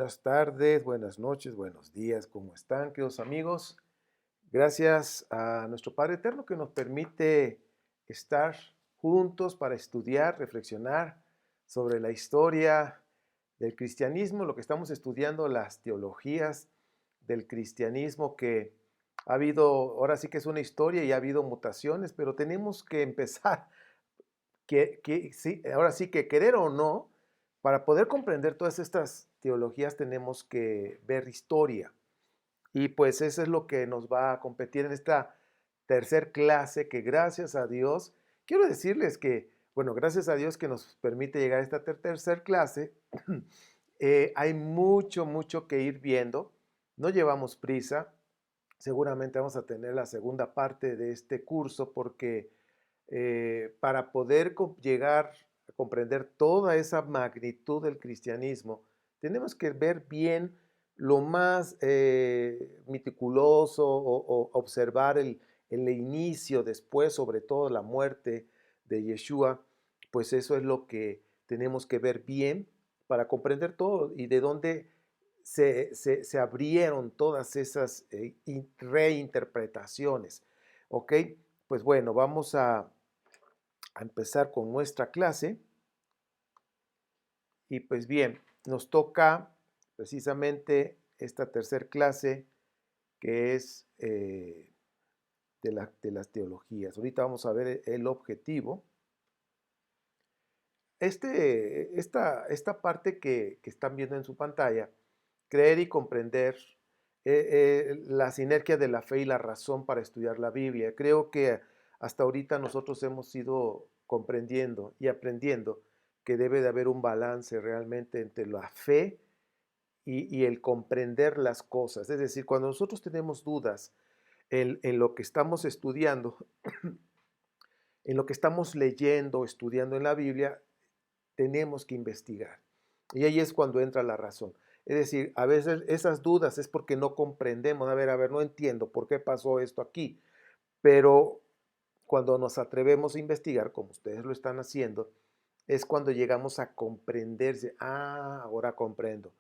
Buenas tardes, buenas noches, buenos días, ¿cómo están, queridos amigos? Gracias a nuestro Padre Eterno que nos permite estar juntos para estudiar, reflexionar sobre la historia del cristianismo, lo que estamos estudiando, las teologías del cristianismo, que ha habido, ahora sí que es una historia y ha habido mutaciones, pero tenemos que empezar sí, ahora sí que querer o no, para poder comprender todas estas teologías tenemos que ver historia. Y pues eso es lo que nos va a competir en esta tercer clase que gracias a Dios, quiero decirles que, bueno, gracias a Dios que nos permite llegar a esta tercer clase, hay mucho que ir viendo, no llevamos prisa, seguramente vamos a tener la segunda parte de este curso porque para poder llegar a comprender toda esa magnitud del cristianismo, tenemos que ver bien lo más meticuloso o observar el inicio, después sobre todo la muerte de Yeshua, pues eso es lo que tenemos que ver bien para comprender todo y de dónde se abrieron todas esas reinterpretaciones. ¿Ok? Pues bueno, vamos a empezar con nuestra clase. Y pues bien, nos toca precisamente esta tercer clase que es de las teologías. Ahorita vamos a ver el objetivo. Esta parte que están viendo en su pantalla, creer y comprender la sinergia de la fe y la razón para estudiar la Biblia. Creo que hasta ahorita nosotros hemos ido comprendiendo y aprendiendo que debe de haber un balance realmente entre la fe y el comprender las cosas. Es decir, cuando nosotros tenemos dudas en lo que estamos estudiando, en lo que estamos leyendo, estudiando en la Biblia, tenemos que investigar. Y ahí es cuando entra la razón. Es decir, a veces esas dudas es porque no comprendemos. A ver, no entiendo por qué pasó esto aquí. Pero cuando nos atrevemos a investigar, como ustedes lo están haciendo, es cuando llegamos a comprenderse. Ah, ahora comprendo.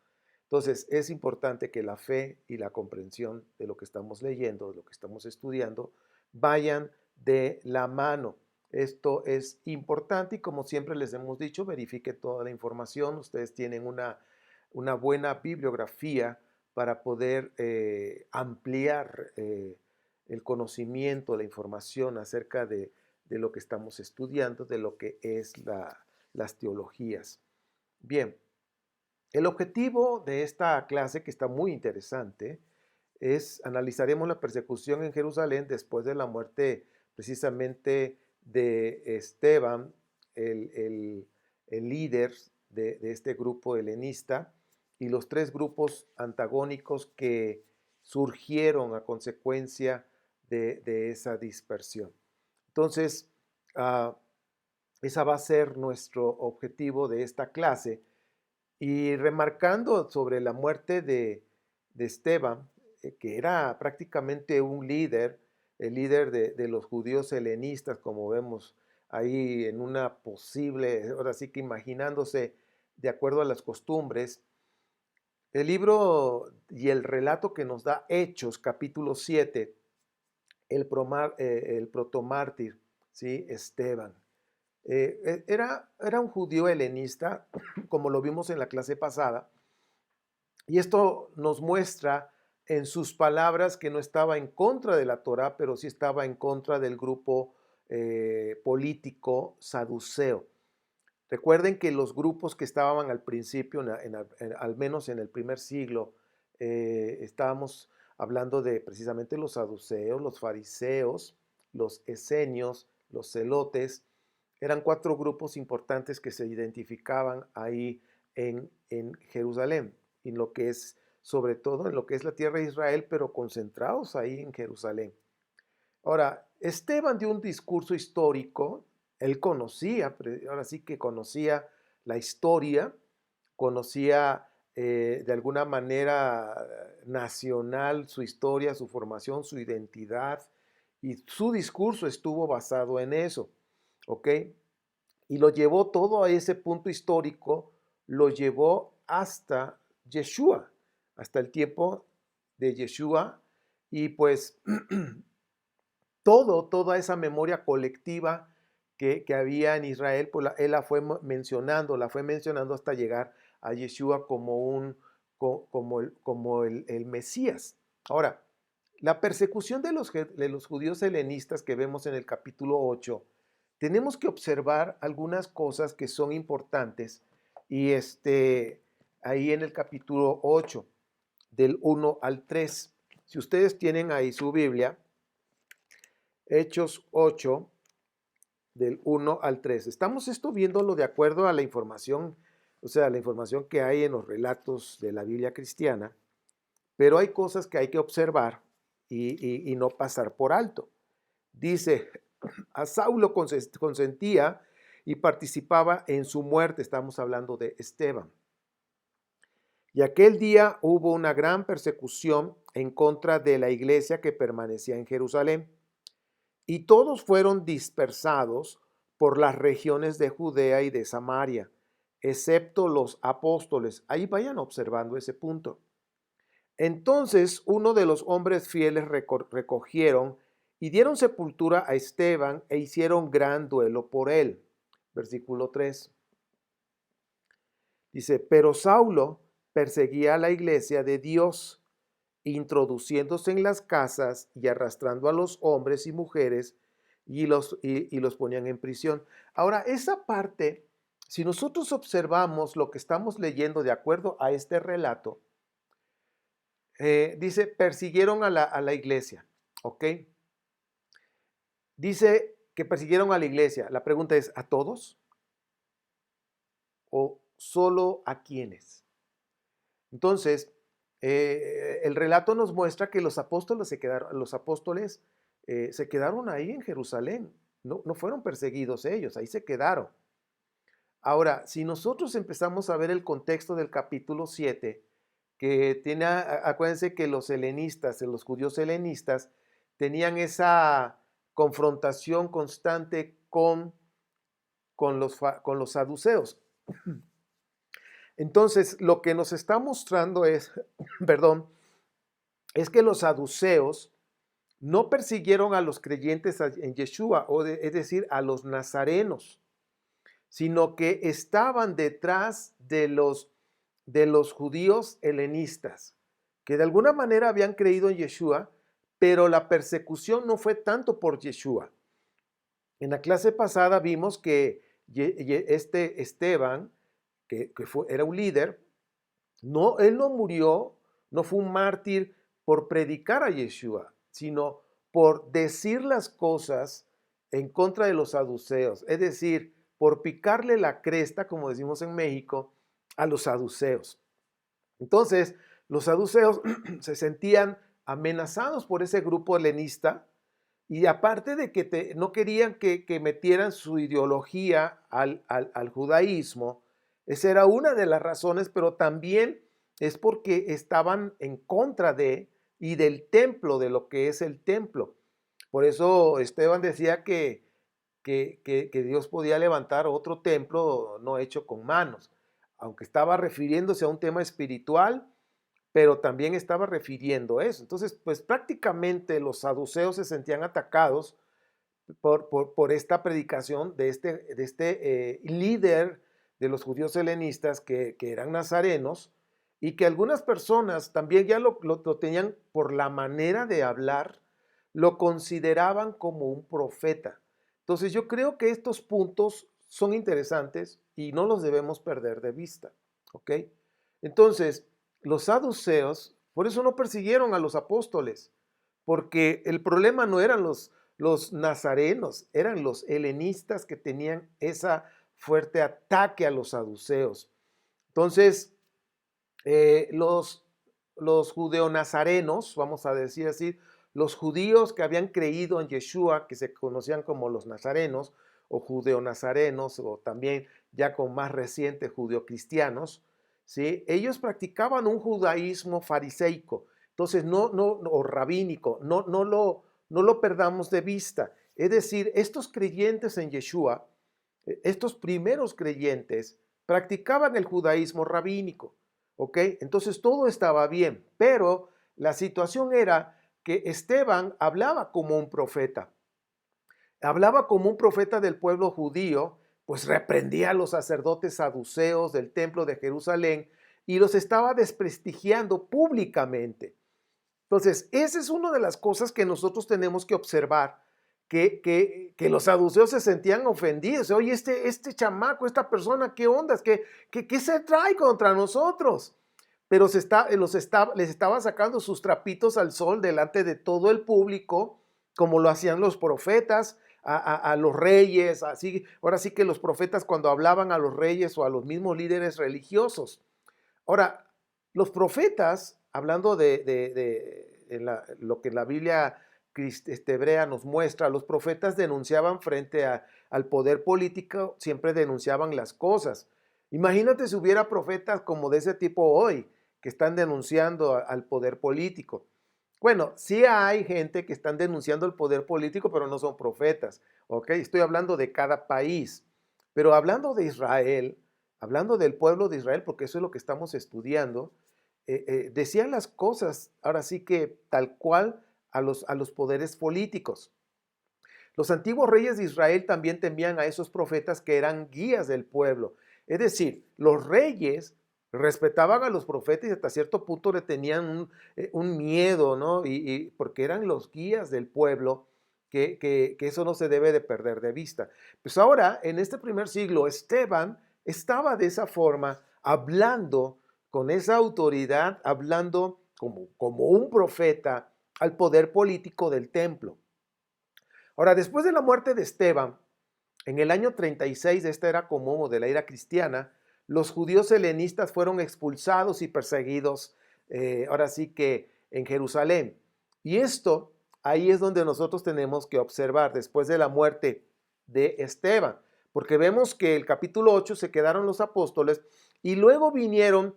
Entonces, es importante que la fe y la comprensión de lo que estamos leyendo, de lo que estamos estudiando, vayan de la mano. Esto es importante y como siempre les hemos dicho, verifique toda la información. Ustedes tienen una buena bibliografía para poder ampliar el conocimiento, la información acerca de lo que estamos estudiando, de lo que es las teologías. Bien, el objetivo de esta clase, que está muy interesante, es analizaremos la persecución en Jerusalén después de la muerte precisamente de Esteban, el, el- el líder de este grupo helenista, y los tres grupos antagónicos que surgieron a consecuencia de esa dispersión. Entonces, ah, esa va a ser nuestro objetivo de esta clase. Y remarcando sobre la muerte de Esteban, que era prácticamente un líder, el líder de los judíos helenistas, como vemos ahí en una posible, ahora sí que imaginándose de acuerdo a las costumbres, el libro y el relato que nos da Hechos, capítulo 7, el protomártir, ¿sí? Esteban. Era un judío helenista, como lo vimos en la clase pasada, y esto nos muestra en sus palabras que no estaba en contra de la Torá, pero sí estaba en contra del grupo político saduceo. Recuerden que los grupos que estaban al principio, al menos en el primer siglo, estábamos hablando de precisamente los saduceos, los fariseos, los esenios, los celotes. Eran cuatro grupos importantes que se identificaban ahí en Jerusalén, en lo que es, sobre todo en lo que es la tierra de Israel, pero concentrados ahí en Jerusalén. Ahora, Esteban dio un discurso histórico, él conocía, ahora sí que conocía la historia, conocía de alguna manera nacional su historia, su formación, su identidad, y su discurso estuvo basado en eso, ¿ok? Y lo llevó todo a ese punto histórico, lo llevó hasta Yeshua, hasta el tiempo de Yeshua, y pues toda esa memoria colectiva que había en Israel, pues él la fue mencionando hasta llegar a Yeshua como el Mesías. Ahora, la persecución de los judíos helenistas que vemos en el capítulo 8, tenemos que observar algunas cosas que son importantes, y ahí en el capítulo 8, del 1 al 3. Si ustedes tienen ahí su Biblia, Hechos 8, del 1 al 3. Estamos esto viéndolo de acuerdo a la información, o sea, la información que hay en los relatos de la Biblia cristiana, pero hay cosas que hay que observar y no pasar por alto. Dice, a Saulo consentía y participaba en su muerte. Estamos hablando de Esteban. Y aquel día hubo una gran persecución en contra de la iglesia que permanecía en Jerusalén. Y todos fueron dispersados por las regiones de Judea y de Samaria, excepto los apóstoles. Ahí vayan observando ese punto. Entonces uno de los hombres fieles recogieron y dieron sepultura a Esteban e hicieron gran duelo por él. Versículo 3. Dice, pero Saulo perseguía a la iglesia de Dios, introduciéndose en las casas y arrastrando a los hombres y mujeres y los ponían en prisión. Ahora, esa parte, si nosotros observamos lo que estamos leyendo de acuerdo a este relato, dice, persiguieron a la iglesia, ¿ok? Dice que persiguieron a la iglesia. La pregunta es, ¿a todos? ¿O solo a quiénes? Entonces, el relato nos muestra que los apóstoles se quedaron ahí en Jerusalén. No fueron perseguidos ellos, ahí se quedaron. Ahora, si nosotros empezamos a ver el contexto del capítulo 7, que tiene, acuérdense que los helenistas, los judíos helenistas, tenían esa confrontación constante con los saduceos. Entonces, lo que nos está mostrando es, perdón, es que los saduceos no persiguieron a los creyentes en Yeshua, es decir, a los nazarenos, sino que estaban detrás de los judíos helenistas, que de alguna manera habían creído en Yeshua, pero la persecución no fue tanto por Yeshua. En la clase pasada vimos que este Esteban, que era un líder, él no murió, no fue un mártir por predicar a Yeshua, sino por decir las cosas en contra de los saduceos, es decir, por picarle la cresta, como decimos en México, a los saduceos. Entonces, los saduceos se sentían amenazados por ese grupo helenista, y aparte de que no querían que metieran su ideología al judaísmo. Esa era una de las razones, pero también es porque estaban en contra y del templo, de lo que es el templo. Por eso Esteban decía que Dios podía levantar otro templo no hecho con manos, aunque estaba refiriéndose a un tema espiritual, pero también estaba refiriendo eso. Entonces, pues prácticamente los saduceos se sentían atacados por esta predicación de este líder de los judíos helenistas que eran nazarenos, y que algunas personas también ya lo tenían por la manera de hablar, lo consideraban como un profeta. Entonces yo creo que estos puntos son interesantes y no los debemos perder de vista, ¿ok? Entonces, los saduceos, por eso no persiguieron a los apóstoles, porque el problema no eran los nazarenos, eran los helenistas que tenían ese fuerte ataque a los saduceos. Entonces, los judeonazarenos, vamos a decir así, los judíos que habían creído en Yeshua, que se conocían como los nazarenos o judeonazarenos, o también ya con más reciente judeocristianos, ¿sí? Ellos practicaban un judaísmo fariseico, entonces o rabínico, no lo perdamos de vista. Es decir, estos creyentes en Yeshua, estos primeros creyentes, practicaban el judaísmo rabínico. ¿ok? Entonces todo estaba bien, pero la situación era que Esteban hablaba como un profeta del pueblo judío, pues reprendía a los sacerdotes saduceos del templo de Jerusalén y los estaba desprestigiando públicamente. Entonces, esa es una de las cosas que nosotros tenemos que observar, que los saduceos se sentían ofendidos. Oye, este chamaco, esta persona, ¿qué ondas? ¿Qué se trae contra nosotros? Pero les estaba sacando sus trapitos al sol delante de todo el público, como lo hacían los profetas, a los reyes, así, ahora sí que los profetas cuando hablaban a los reyes o a los mismos líderes religiosos. Ahora, los profetas, hablando lo que la Biblia hebrea nos muestra, los profetas denunciaban al poder político, siempre denunciaban las cosas. Imagínate si hubiera profetas como de ese tipo hoy, que están denunciando al poder político. Bueno, sí hay gente que están denunciando el poder político, pero no son profetas, ¿ok? Estoy hablando de cada país. Pero hablando de Israel, hablando del pueblo de Israel, porque eso es lo que estamos estudiando, decían las cosas, ahora sí que tal cual a los poderes políticos. Los antiguos reyes de Israel también temían a esos profetas que eran guías del pueblo. Es decir, los reyes respetaban a los profetas y hasta cierto punto le tenían un miedo, ¿no? Porque eran los guías del pueblo, que eso no se debe de perder de vista. Pues ahora, en este primer siglo, Esteban estaba de esa forma, hablando con esa autoridad, hablando como un profeta al poder político del templo. Ahora, después de la muerte de Esteban, en el año 36 de esta era común o de la era cristiana, los judíos helenistas fueron expulsados y perseguidos, ahora sí que en Jerusalén. Y esto, ahí es donde nosotros tenemos que observar, después de la muerte de Esteban, porque vemos que el capítulo 8 se quedaron los apóstoles y luego vinieron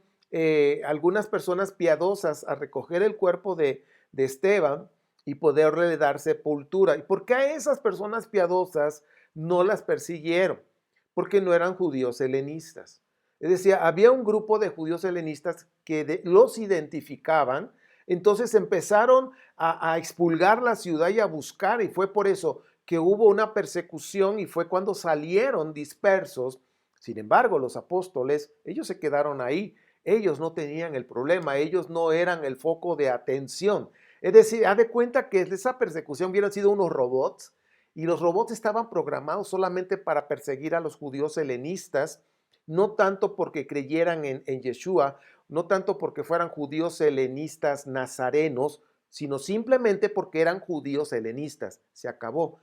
algunas personas piadosas a recoger el cuerpo de Esteban y poderle dar sepultura. ¿Y por qué a esas personas piadosas no las persiguieron? Porque no eran judíos helenistas. Es decir, había un grupo de judíos helenistas que los identificaban, entonces empezaron a expulgar la ciudad y a buscar, y fue por eso que hubo una persecución y fue cuando salieron dispersos. Sin embargo, los apóstoles, ellos se quedaron ahí, ellos no tenían el problema, ellos no eran el foco de atención. Es decir, haz de cuenta que esa persecución hubieran sido unos robots y los robots estaban programados solamente para perseguir a los judíos helenistas, no tanto porque creyeran en Yeshua, no tanto porque fueran judíos helenistas nazarenos, sino simplemente porque eran judíos helenistas. Se acabó.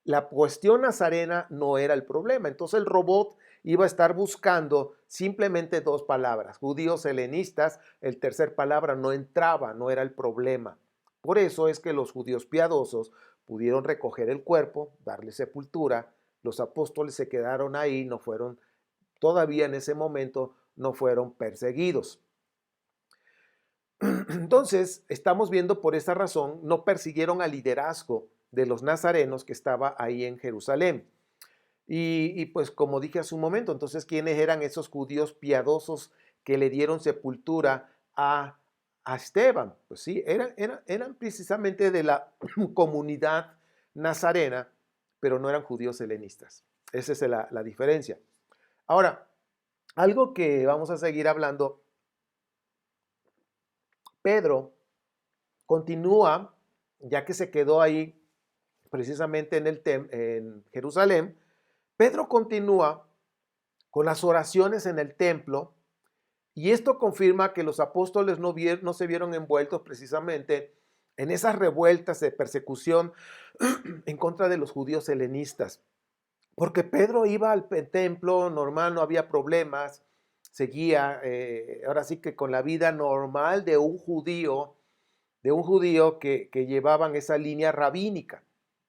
La cuestión nazarena no era el problema. Entonces el robot iba a estar buscando simplemente dos palabras, judíos helenistas, el tercer palabra no entraba, no era el problema. Por eso es que los judíos piadosos pudieron recoger el cuerpo, darle sepultura, los apóstoles se quedaron ahí, no fueron, todavía en ese momento, no fueron perseguidos. Entonces, estamos viendo por esa razón, no persiguieron al liderazgo de los nazarenos que estaba ahí en Jerusalén. Y pues como dije hace un momento, entonces, ¿quiénes eran esos judíos piadosos que le dieron sepultura a Esteban? Pues sí, eran precisamente de la comunidad nazarena, pero no eran judíos helenistas. Esa es la diferencia. Ahora, algo que vamos a seguir hablando, Pedro continúa, ya que se quedó ahí precisamente en Jerusalén, Pedro continúa con las oraciones en el templo y esto confirma que los apóstoles no se vieron envueltos precisamente en esas revueltas de persecución en contra de los judíos helenistas. Porque Pedro iba al templo normal, no había problemas, seguía ahora sí que con la vida normal de un judío que llevaban esa línea rabínica.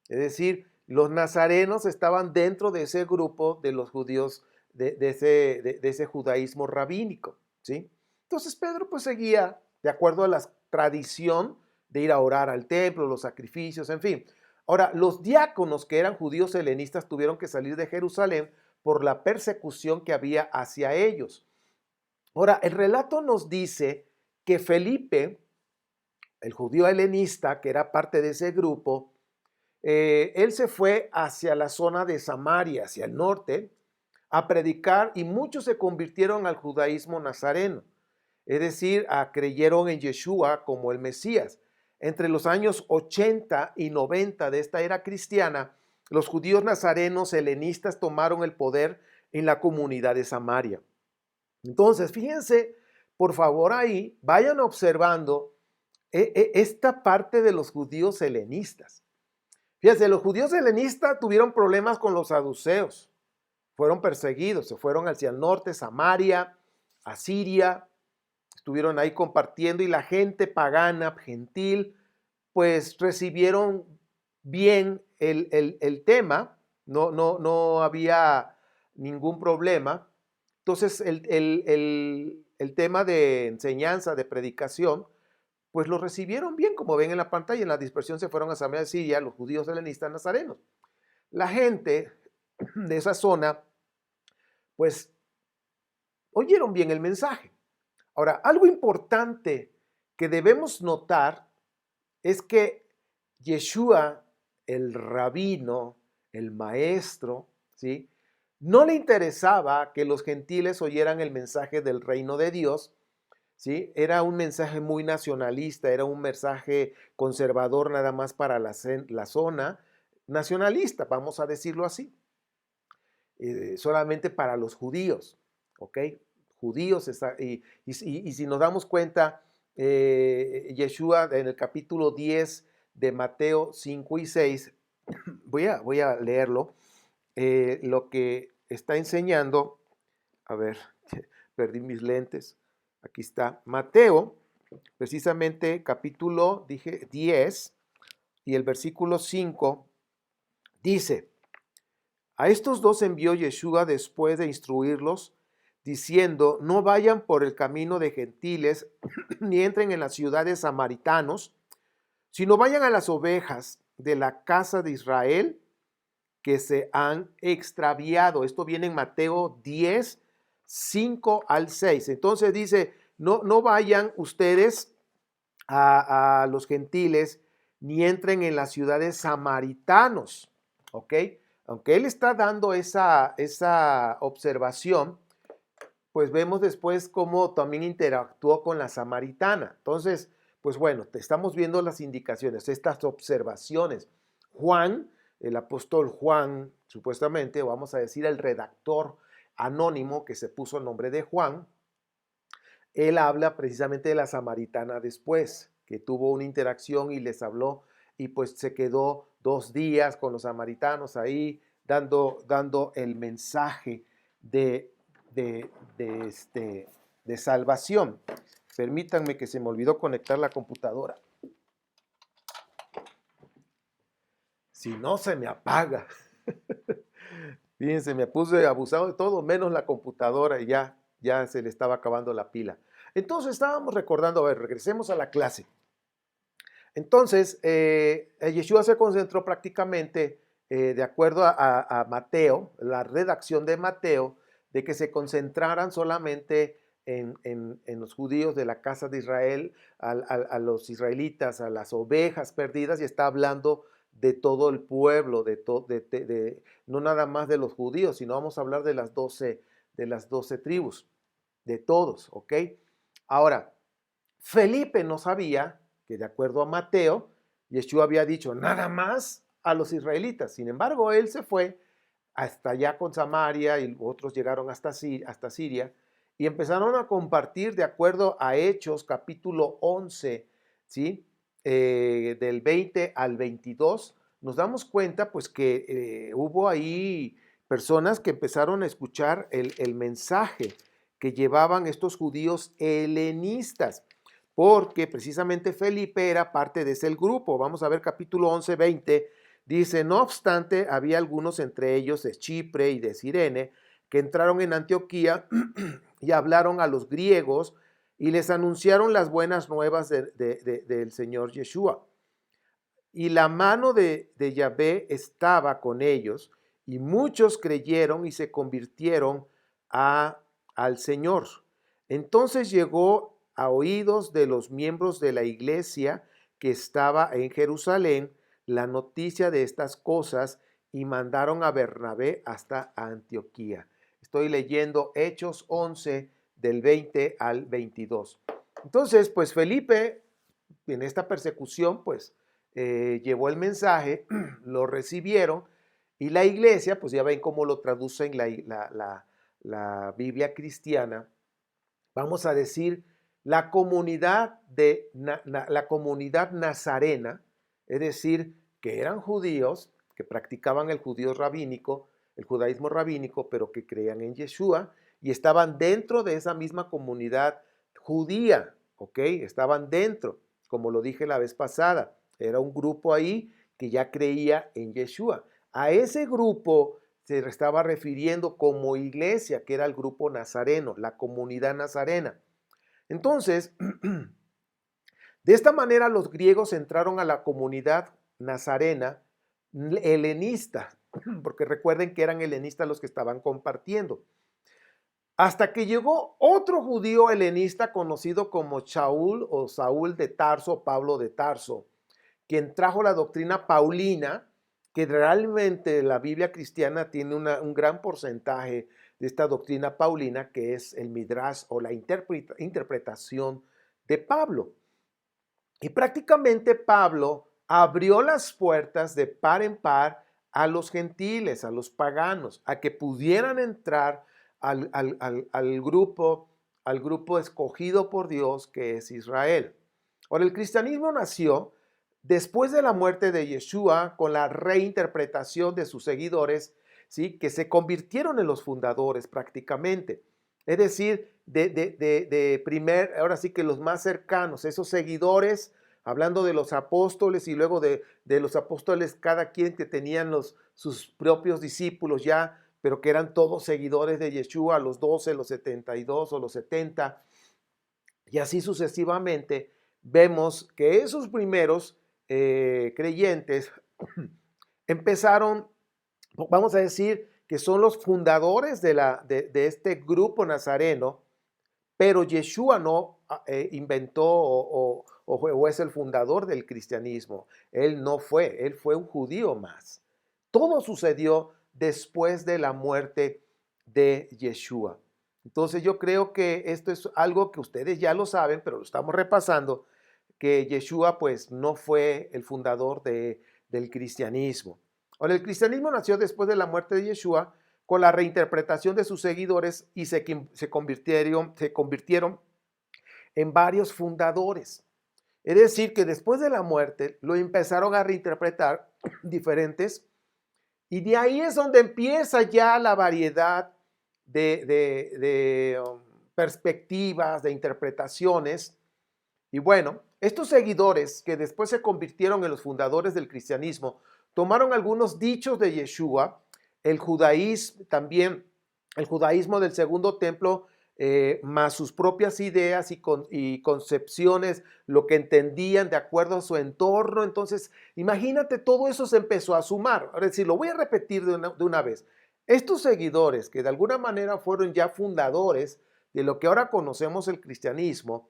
Es decir, los nazarenos estaban dentro de ese grupo de los judíos de ese judaísmo rabínico, ¿sí? Entonces Pedro pues seguía de acuerdo a la tradición de ir a orar al templo, los sacrificios, en fin. Ahora, los diáconos que eran judíos helenistas tuvieron que salir de Jerusalén por la persecución que había hacia ellos. Ahora, el relato nos dice que Felipe, el judío helenista, que era parte de ese grupo, él se fue hacia la zona de Samaria, hacia el norte, a predicar y muchos se convirtieron al judaísmo nazareno, es decir, creyeron en Yeshua como el Mesías. Entre los años 80 y 90 de esta era cristiana, los judíos nazarenos helenistas tomaron el poder en la comunidad de Samaria. Entonces, fíjense, por favor, ahí vayan observando esta parte de los judíos helenistas. Fíjense, los judíos helenistas tuvieron problemas con los saduceos, fueron perseguidos, se fueron hacia el norte, Samaria, a Siria, estuvieron ahí compartiendo y la gente pagana, gentil, pues recibieron bien el tema, no había ningún problema. Entonces el tema de enseñanza, de predicación, pues lo recibieron bien, como ven en la pantalla. En la dispersión se fueron a Samaria de Siria los judíos helenistas nazarenos. La gente de esa zona, pues, oyeron bien el mensaje. Ahora, algo importante que debemos notar es que Yeshua, el rabino, el maestro, ¿sí?, no le interesaba que los gentiles oyeran el mensaje del reino de Dios, ¿sí? Era un mensaje muy nacionalista, era un mensaje conservador nada más para la zona nacionalista, vamos a decirlo así, solamente para los judíos, ¿ok? Judíos, y si nos damos cuenta, Yeshua en el capítulo 10 de Mateo 5 y 6, voy a leerlo, lo que está enseñando, a ver, perdí mis lentes, aquí está, Mateo, precisamente capítulo, dije, 10, y el versículo 5, dice, a estos dos envió Yeshua después de instruirlos, diciendo, no vayan por el camino de gentiles, ni entren en las ciudades samaritanos, sino vayan a las ovejas de la casa de Israel que se han extraviado. Esto viene en Mateo 10, 5 al 6. Entonces dice, no vayan ustedes a los gentiles, ni entren en las ciudades samaritanos, ¿ok? Aunque él está dando esa observación, pues vemos después cómo también interactuó con la samaritana. Entonces, pues bueno, te estamos viendo las indicaciones, estas observaciones. Juan, el apóstol Juan, supuestamente, vamos a decir el redactor anónimo que se puso el nombre de Juan, él habla precisamente de la samaritana después, que tuvo una interacción y les habló y pues se quedó 2 días con los samaritanos ahí dando el mensaje de salvación. Permítanme que se me olvidó conectar la computadora. Si no, se me apaga. Fíjense, me puse abusado de todo, menos la computadora y ya se le estaba acabando la pila. Entonces estábamos recordando, a ver, regresemos a la clase. Entonces, Yeshua se concentró prácticamente, de acuerdo a Mateo, la redacción de Mateo, de que se concentraran solamente en los judíos de la casa de Israel, a los israelitas, a las ovejas perdidas, y está hablando de todo el pueblo, no nada más de los judíos, sino vamos a hablar de las 12 tribus, de todos, ¿ok? Ahora, Felipe no sabía que de acuerdo a Mateo, Yeshua había dicho nada más a los israelitas. Sin embargo, él se fue hasta allá con Samaria y otros llegaron hasta Siria y empezaron a compartir de acuerdo a Hechos capítulo 11, ¿sí? Del 20 al 22, nos damos cuenta pues que hubo ahí personas que empezaron a escuchar el mensaje que llevaban estos judíos helenistas, porque precisamente Felipe era parte de ese grupo. Vamos a ver capítulo 11, 20, dice, no obstante, había algunos entre ellos de Chipre y de Cirene que entraron en Antioquía y hablaron a los griegos y les anunciaron las buenas nuevas del Señor Yeshua. Y la mano de Yahvé estaba con ellos, y muchos creyeron y se convirtieron al Señor. Entonces llegó a oídos de los miembros de la iglesia que estaba en Jerusalén la noticia de estas cosas y mandaron a Bernabé hasta Antioquía. Estoy leyendo Hechos 11 del 20 al 22. Entonces, pues Felipe, en esta persecución, pues llevó el mensaje, lo recibieron y la iglesia, pues ya ven cómo lo traducen la Biblia cristiana, vamos a decir, la comunidad, la comunidad nazarena, es decir, que eran judíos, que practicaban el judío rabínico, el judaísmo rabínico, pero que creían en Yeshua y estaban dentro de esa misma comunidad judía, ¿ok? Estaban dentro, como lo dije la vez pasada, era un grupo ahí que ya creía en Yeshua. A ese grupo se estaba refiriendo como iglesia, que era el grupo nazareno, la comunidad nazarena. Entonces, de esta manera los griegos entraron a la comunidad nazarena helenista, porque recuerden que eran helenistas los que estaban compartiendo. Hasta que llegó otro judío helenista conocido como Shaul o Saúl de Tarso, Pablo de Tarso, quien trajo la doctrina paulina, que realmente la Biblia cristiana tiene un gran porcentaje de esta doctrina paulina, que es el Midrash o la interpretación de Pablo. Y prácticamente Pablo abrió las puertas de par en par a los gentiles, a los paganos, a que pudieran entrar al grupo escogido por Dios, que es Israel. Ahora, el cristianismo nació después de la muerte de Yeshua con la reinterpretación de sus seguidores, ¿sí? Que se convirtieron en los fundadores prácticamente. Es decir, ahora sí que los más cercanos, esos seguidores, hablando de los apóstoles y luego de los apóstoles, cada quien que tenían sus propios discípulos ya, pero que eran todos seguidores de Yeshua, los 12, los 72 o los 70, y así sucesivamente, vemos que esos primeros creyentes empezaron, vamos a decir, que son los fundadores de este grupo nazareno, pero Yeshua no inventó o es el fundador del cristianismo. Él no fue, él fue un judío más. Todo sucedió después de la muerte de Yeshua. Entonces yo creo que esto es algo que ustedes ya lo saben, pero lo estamos repasando, que Yeshua pues no fue el fundador del cristianismo. Ahora, el cristianismo nació después de la muerte de Yeshua con la reinterpretación de sus seguidores y se convirtieron en varios fundadores. Es decir, que después de la muerte lo empezaron a reinterpretar diferentes y de ahí es donde empieza ya la variedad de perspectivas, de interpretaciones. Y bueno, estos seguidores que después se convirtieron en los fundadores del cristianismo, tomaron algunos dichos de Yeshua, el judaísmo también, el judaísmo del segundo templo, más sus propias ideas y concepciones, lo que entendían de acuerdo a su entorno. Entonces, imagínate, todo eso se empezó a sumar. Ahora sí, lo voy a repetir de una vez. Estos seguidores que de alguna manera fueron ya fundadores de lo que ahora conocemos el cristianismo,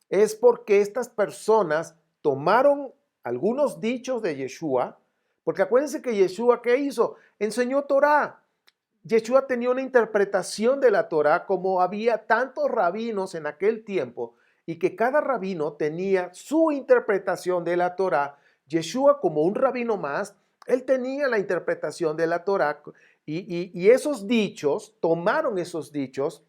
es porque estas personas tomaron algunos dichos de Yeshua, porque acuérdense que Yeshua, ¿qué hizo? Enseñó Torah. Yeshua tenía una interpretación de la Torah, como había tantos rabinos en aquel tiempo y que cada rabino tenía su interpretación de la Torah. Yeshua, como un rabino más, él tenía la interpretación de la Torah y esos dichos, tomaron esos dichos,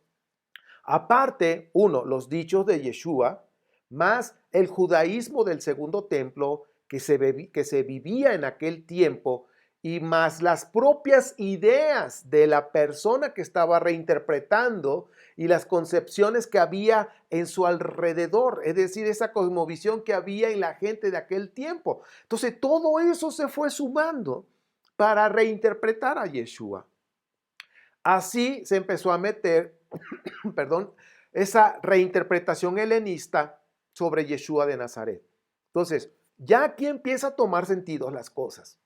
aparte, los dichos de Yeshua, más el judaísmo del segundo templo que se vivía en aquel tiempo, y más las propias ideas de la persona que estaba reinterpretando y las concepciones que había en su alrededor, es decir, esa cosmovisión que había en la gente de aquel tiempo. Entonces, todo eso se fue sumando para reinterpretar a Yeshua. Así se empezó a meter, perdón, esa reinterpretación helenista sobre Yeshua de Nazaret. Entonces, ya aquí empieza a tomar sentido las cosas.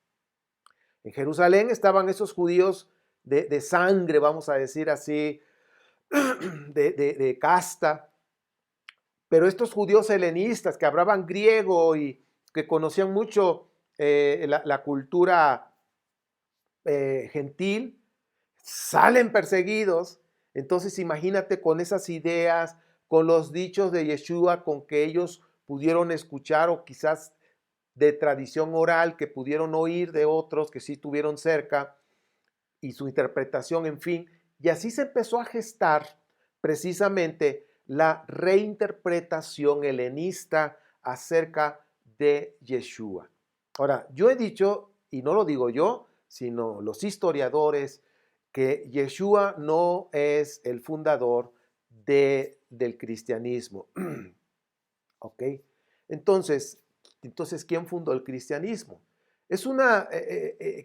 En Jerusalén estaban esos judíos de sangre, vamos a decir así, de casta. Pero estos judíos helenistas que hablaban griego y que conocían mucho la cultura gentil, salen perseguidos. Entonces imagínate con esas ideas, con los dichos de Yeshua, con que ellos pudieron escuchar o quizás de tradición oral que pudieron oír de otros que sí tuvieron cerca y su interpretación, en fin. Y así se empezó a gestar precisamente la reinterpretación helenista acerca de Yeshua. Ahora, yo he dicho, y no lo digo yo, sino los historiadores, que Yeshua no es el fundador del cristianismo. ¿Ok? Entonces, ¿quién fundó el cristianismo? Es una,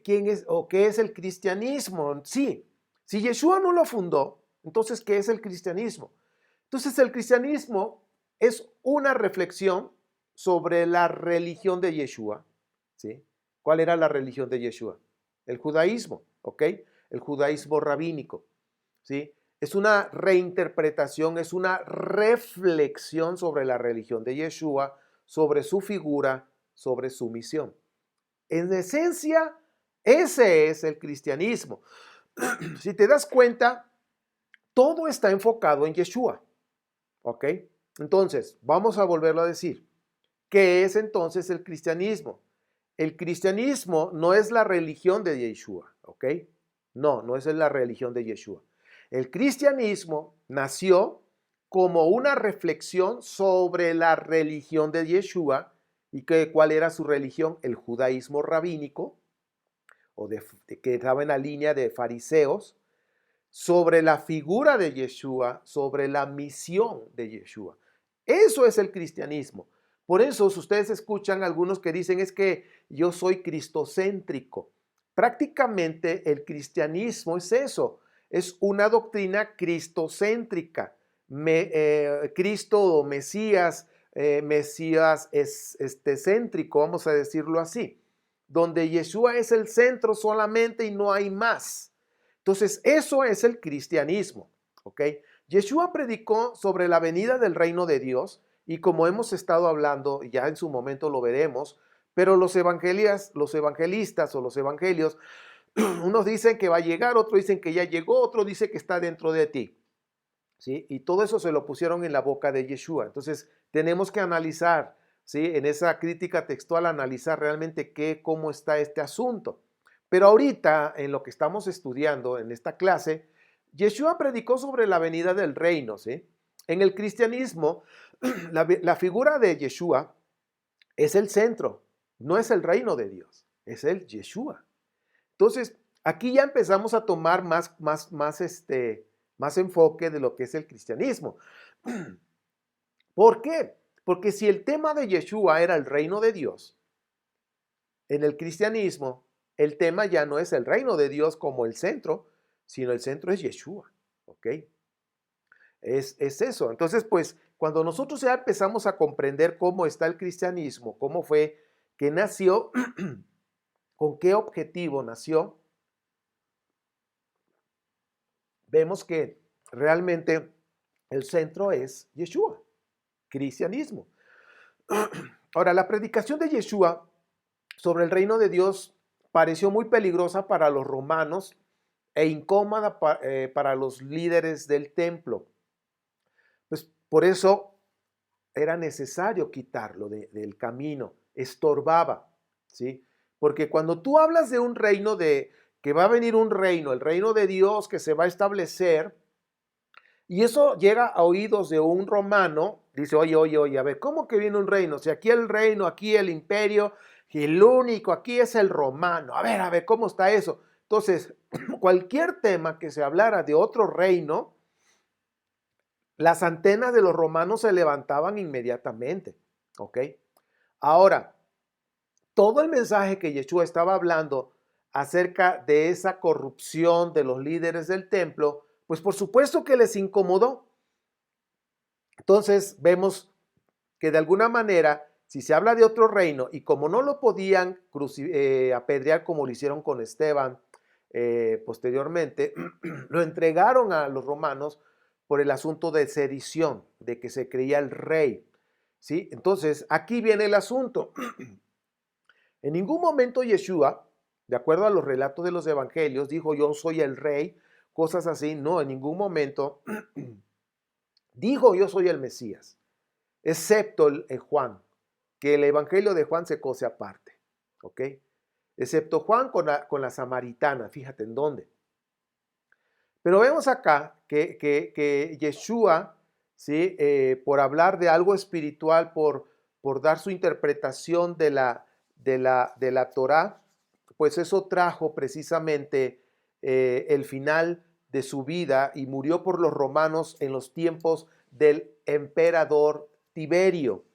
¿quién es o qué es el cristianismo? Sí, si Yeshua no lo fundó, entonces, ¿qué es el cristianismo? Entonces, el cristianismo es una reflexión sobre la religión de Yeshua, ¿sí? ¿Cuál era la religión de Yeshua? El judaísmo, ¿ok? El judaísmo rabínico, ¿sí? Es una reinterpretación, es una reflexión sobre la religión de Yeshua, sobre su figura, sobre su misión. En esencia, ese es el cristianismo. Si te das cuenta, todo está enfocado en Yeshua. ¿Ok? Entonces, vamos a volverlo a decir. ¿Qué es entonces el cristianismo? El cristianismo no es la religión de Yeshua. ¿Ok? No, no es la religión de Yeshua. El cristianismo nació como una reflexión sobre la religión de Yeshua y cuál era su religión, el judaísmo rabínico, o que estaba en la línea de fariseos, sobre la figura de Yeshua, sobre la misión de Yeshua. Eso es el cristianismo. Por eso, si ustedes escuchan algunos que dicen es que yo soy cristocéntrico. Prácticamente el cristianismo es eso, es una doctrina cristocéntrica. Cristo o Mesías, Mesías es céntrico, vamos a decirlo así, donde Yeshua es el centro solamente y no hay más. Entonces, eso es el cristianismo, ¿ok? Yeshua predicó sobre la venida del reino de Dios y como hemos estado hablando, ya en su momento lo veremos, pero los evangelistas o los evangelios, unos dicen que va a llegar, otros dicen que ya llegó, otro dice que está dentro de ti, ¿sí? Y todo eso se lo pusieron en la boca de Yeshua. Entonces, tenemos que analizar, ¿sí? En esa crítica textual, analizar realmente cómo está este asunto. Pero ahorita, en lo que estamos estudiando en esta clase, Yeshua predicó sobre la venida del reino, ¿sí? En el cristianismo, la figura de Yeshua es el centro, no es el reino de Dios, es el Yeshua. Entonces, aquí ya empezamos a tomar más enfoque de lo que es el cristianismo. ¿Por qué? Porque si el tema de Yeshua era el reino de Dios, en el cristianismo el tema ya no es el reino de Dios como el centro, sino el centro es Yeshua, ¿ok? Es eso. Entonces, pues, cuando nosotros ya empezamos a comprender cómo está el cristianismo, cómo fue que nació, con qué objetivo nació, vemos que realmente el centro es Yeshua, cristianismo. Ahora, la predicación de Yeshua sobre el reino de Dios pareció muy peligrosa para los romanos e incómoda para los líderes del templo. Pues por eso era necesario quitarlo del camino, estorbaba, ¿sí? Porque cuando tú hablas de un reino que va a venir un reino, el reino de Dios que se va a establecer, y eso llega a oídos de un romano, dice, oye, a ver, ¿cómo que viene un reino? Si aquí el reino, aquí el imperio, y el único aquí es el romano. A ver, ¿cómo está eso? Entonces, cualquier tema que se hablara de otro reino, las antenas de los romanos se levantaban inmediatamente, ¿ok? Ahora, todo el mensaje que Yeshua estaba hablando acerca de esa corrupción de los líderes del templo, pues por supuesto que les incomodó. Entonces vemos que de alguna manera, si se habla de otro reino y como no lo podían apedrear como lo hicieron con Esteban posteriormente, lo entregaron a los romanos, por el asunto de sedición, de que se creía el rey, ¿sí? Entonces, aquí viene el asunto. En ningún momento Yeshua, de acuerdo a los relatos de los evangelios, dijo yo soy el rey, cosas así. No, en ningún momento dijo yo soy el Mesías, excepto el Juan, que el evangelio de Juan se cose aparte, ¿ok? Excepto Juan con la samaritana, fíjate en dónde. Pero vemos acá que Yeshua, ¿sí? Por hablar de algo espiritual, por dar su interpretación de la Torá, pues eso trajo precisamente el final de su vida y murió por los romanos en los tiempos del emperador Tiberio.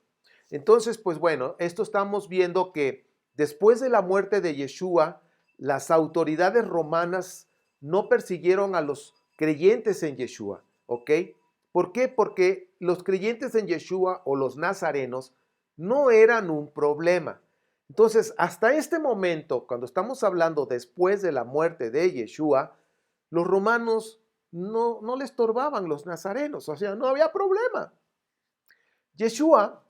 Entonces, pues bueno, esto estamos viendo que después de la muerte de Yeshua, las autoridades romanas no persiguieron a los creyentes en Yeshua, ¿ok? ¿Por qué? Porque los creyentes en Yeshua o los nazarenos no eran un problema. Entonces, hasta este momento, cuando estamos hablando después de la muerte de Yeshua, los romanos no le estorbaban los nazarenos, o sea, no había problema. Yeshua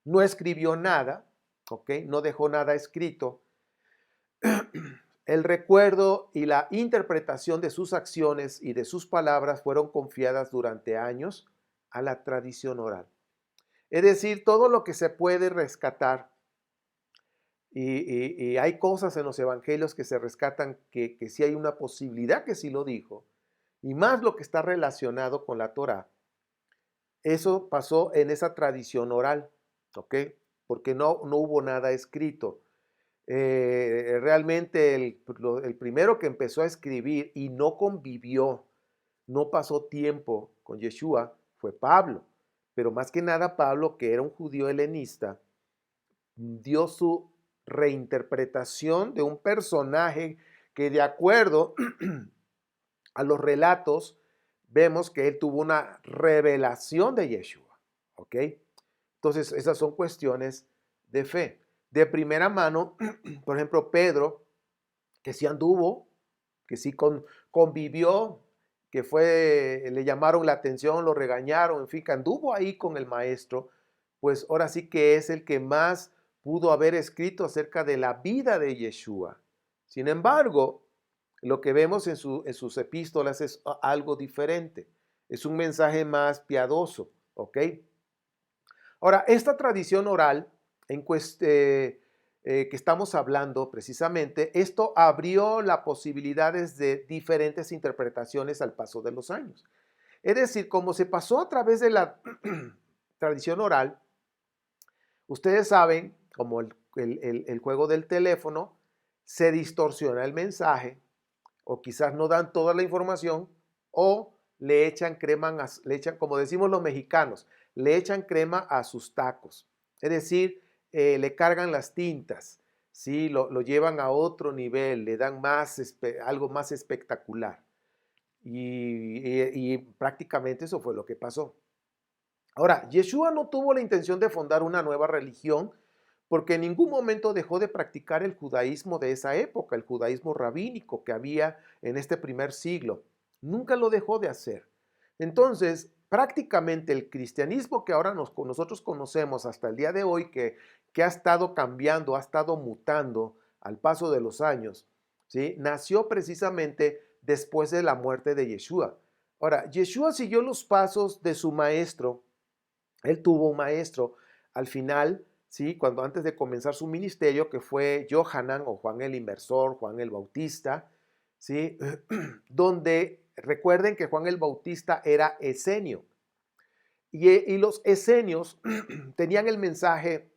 no escribió nada, ¿ok? No dejó nada escrito. El recuerdo y la interpretación de sus acciones y de sus palabras fueron confiadas durante años a la tradición oral. Es decir, todo lo que se puede rescatar, y hay cosas en los evangelios que se rescatan que sí hay una posibilidad que sí lo dijo, y más lo que está relacionado con la Torá, eso pasó en esa tradición oral, ¿ok? Porque no hubo nada escrito. Realmente el primero que empezó a escribir y no convivió, no pasó tiempo con Yeshua, fue Pablo. Pero más que nada Pablo, que era un judío helenista, dio su reinterpretación de un personaje que de acuerdo a los relatos vemos que él tuvo una revelación de Yeshua, ¿ok? Entonces esas son cuestiones de fe. De primera mano, por ejemplo, Pedro, que sí anduvo, que sí convivió, que fue, le llamaron la atención, lo regañaron, en fin, que anduvo ahí con el maestro, pues ahora sí que es el que más pudo haber escrito acerca de la vida de Yeshua. Sin embargo, lo que vemos en sus epístolas es algo diferente, es un mensaje más piadoso, ¿ok? Ahora, esta tradición oral que estamos hablando precisamente, esto abrió las posibilidades de diferentes interpretaciones al paso de los años. Es decir, como se pasó a través de la tradición oral, ustedes saben, como el juego del teléfono, se distorsiona el mensaje, o quizás no dan toda la información, o le echan crema, le echan, como decimos los mexicanos, le echan crema a sus tacos. Es decir, le cargan las tintas, ¿sí? Lo llevan a otro nivel, le dan algo más espectacular. Y prácticamente eso fue lo que pasó. Ahora, Yeshua no tuvo la intención de fundar una nueva religión porque en ningún momento dejó de practicar el judaísmo de esa época, el judaísmo rabínico que había en este primer siglo. Nunca lo dejó de hacer. Entonces, prácticamente el cristianismo que ahora nosotros conocemos hasta el día de hoy, que ha estado cambiando, ha estado mutando al paso de los años, ¿sí? Nació precisamente después de la muerte de Yeshua. Ahora, Yeshua siguió los pasos de su maestro. Él tuvo un maestro al final, ¿sí? Cuando antes de comenzar su ministerio, que fue Johanan o Juan el Inversor, Juan el Bautista, ¿sí? Donde recuerden que Juan el Bautista era esenio. Y los esenios tenían el mensaje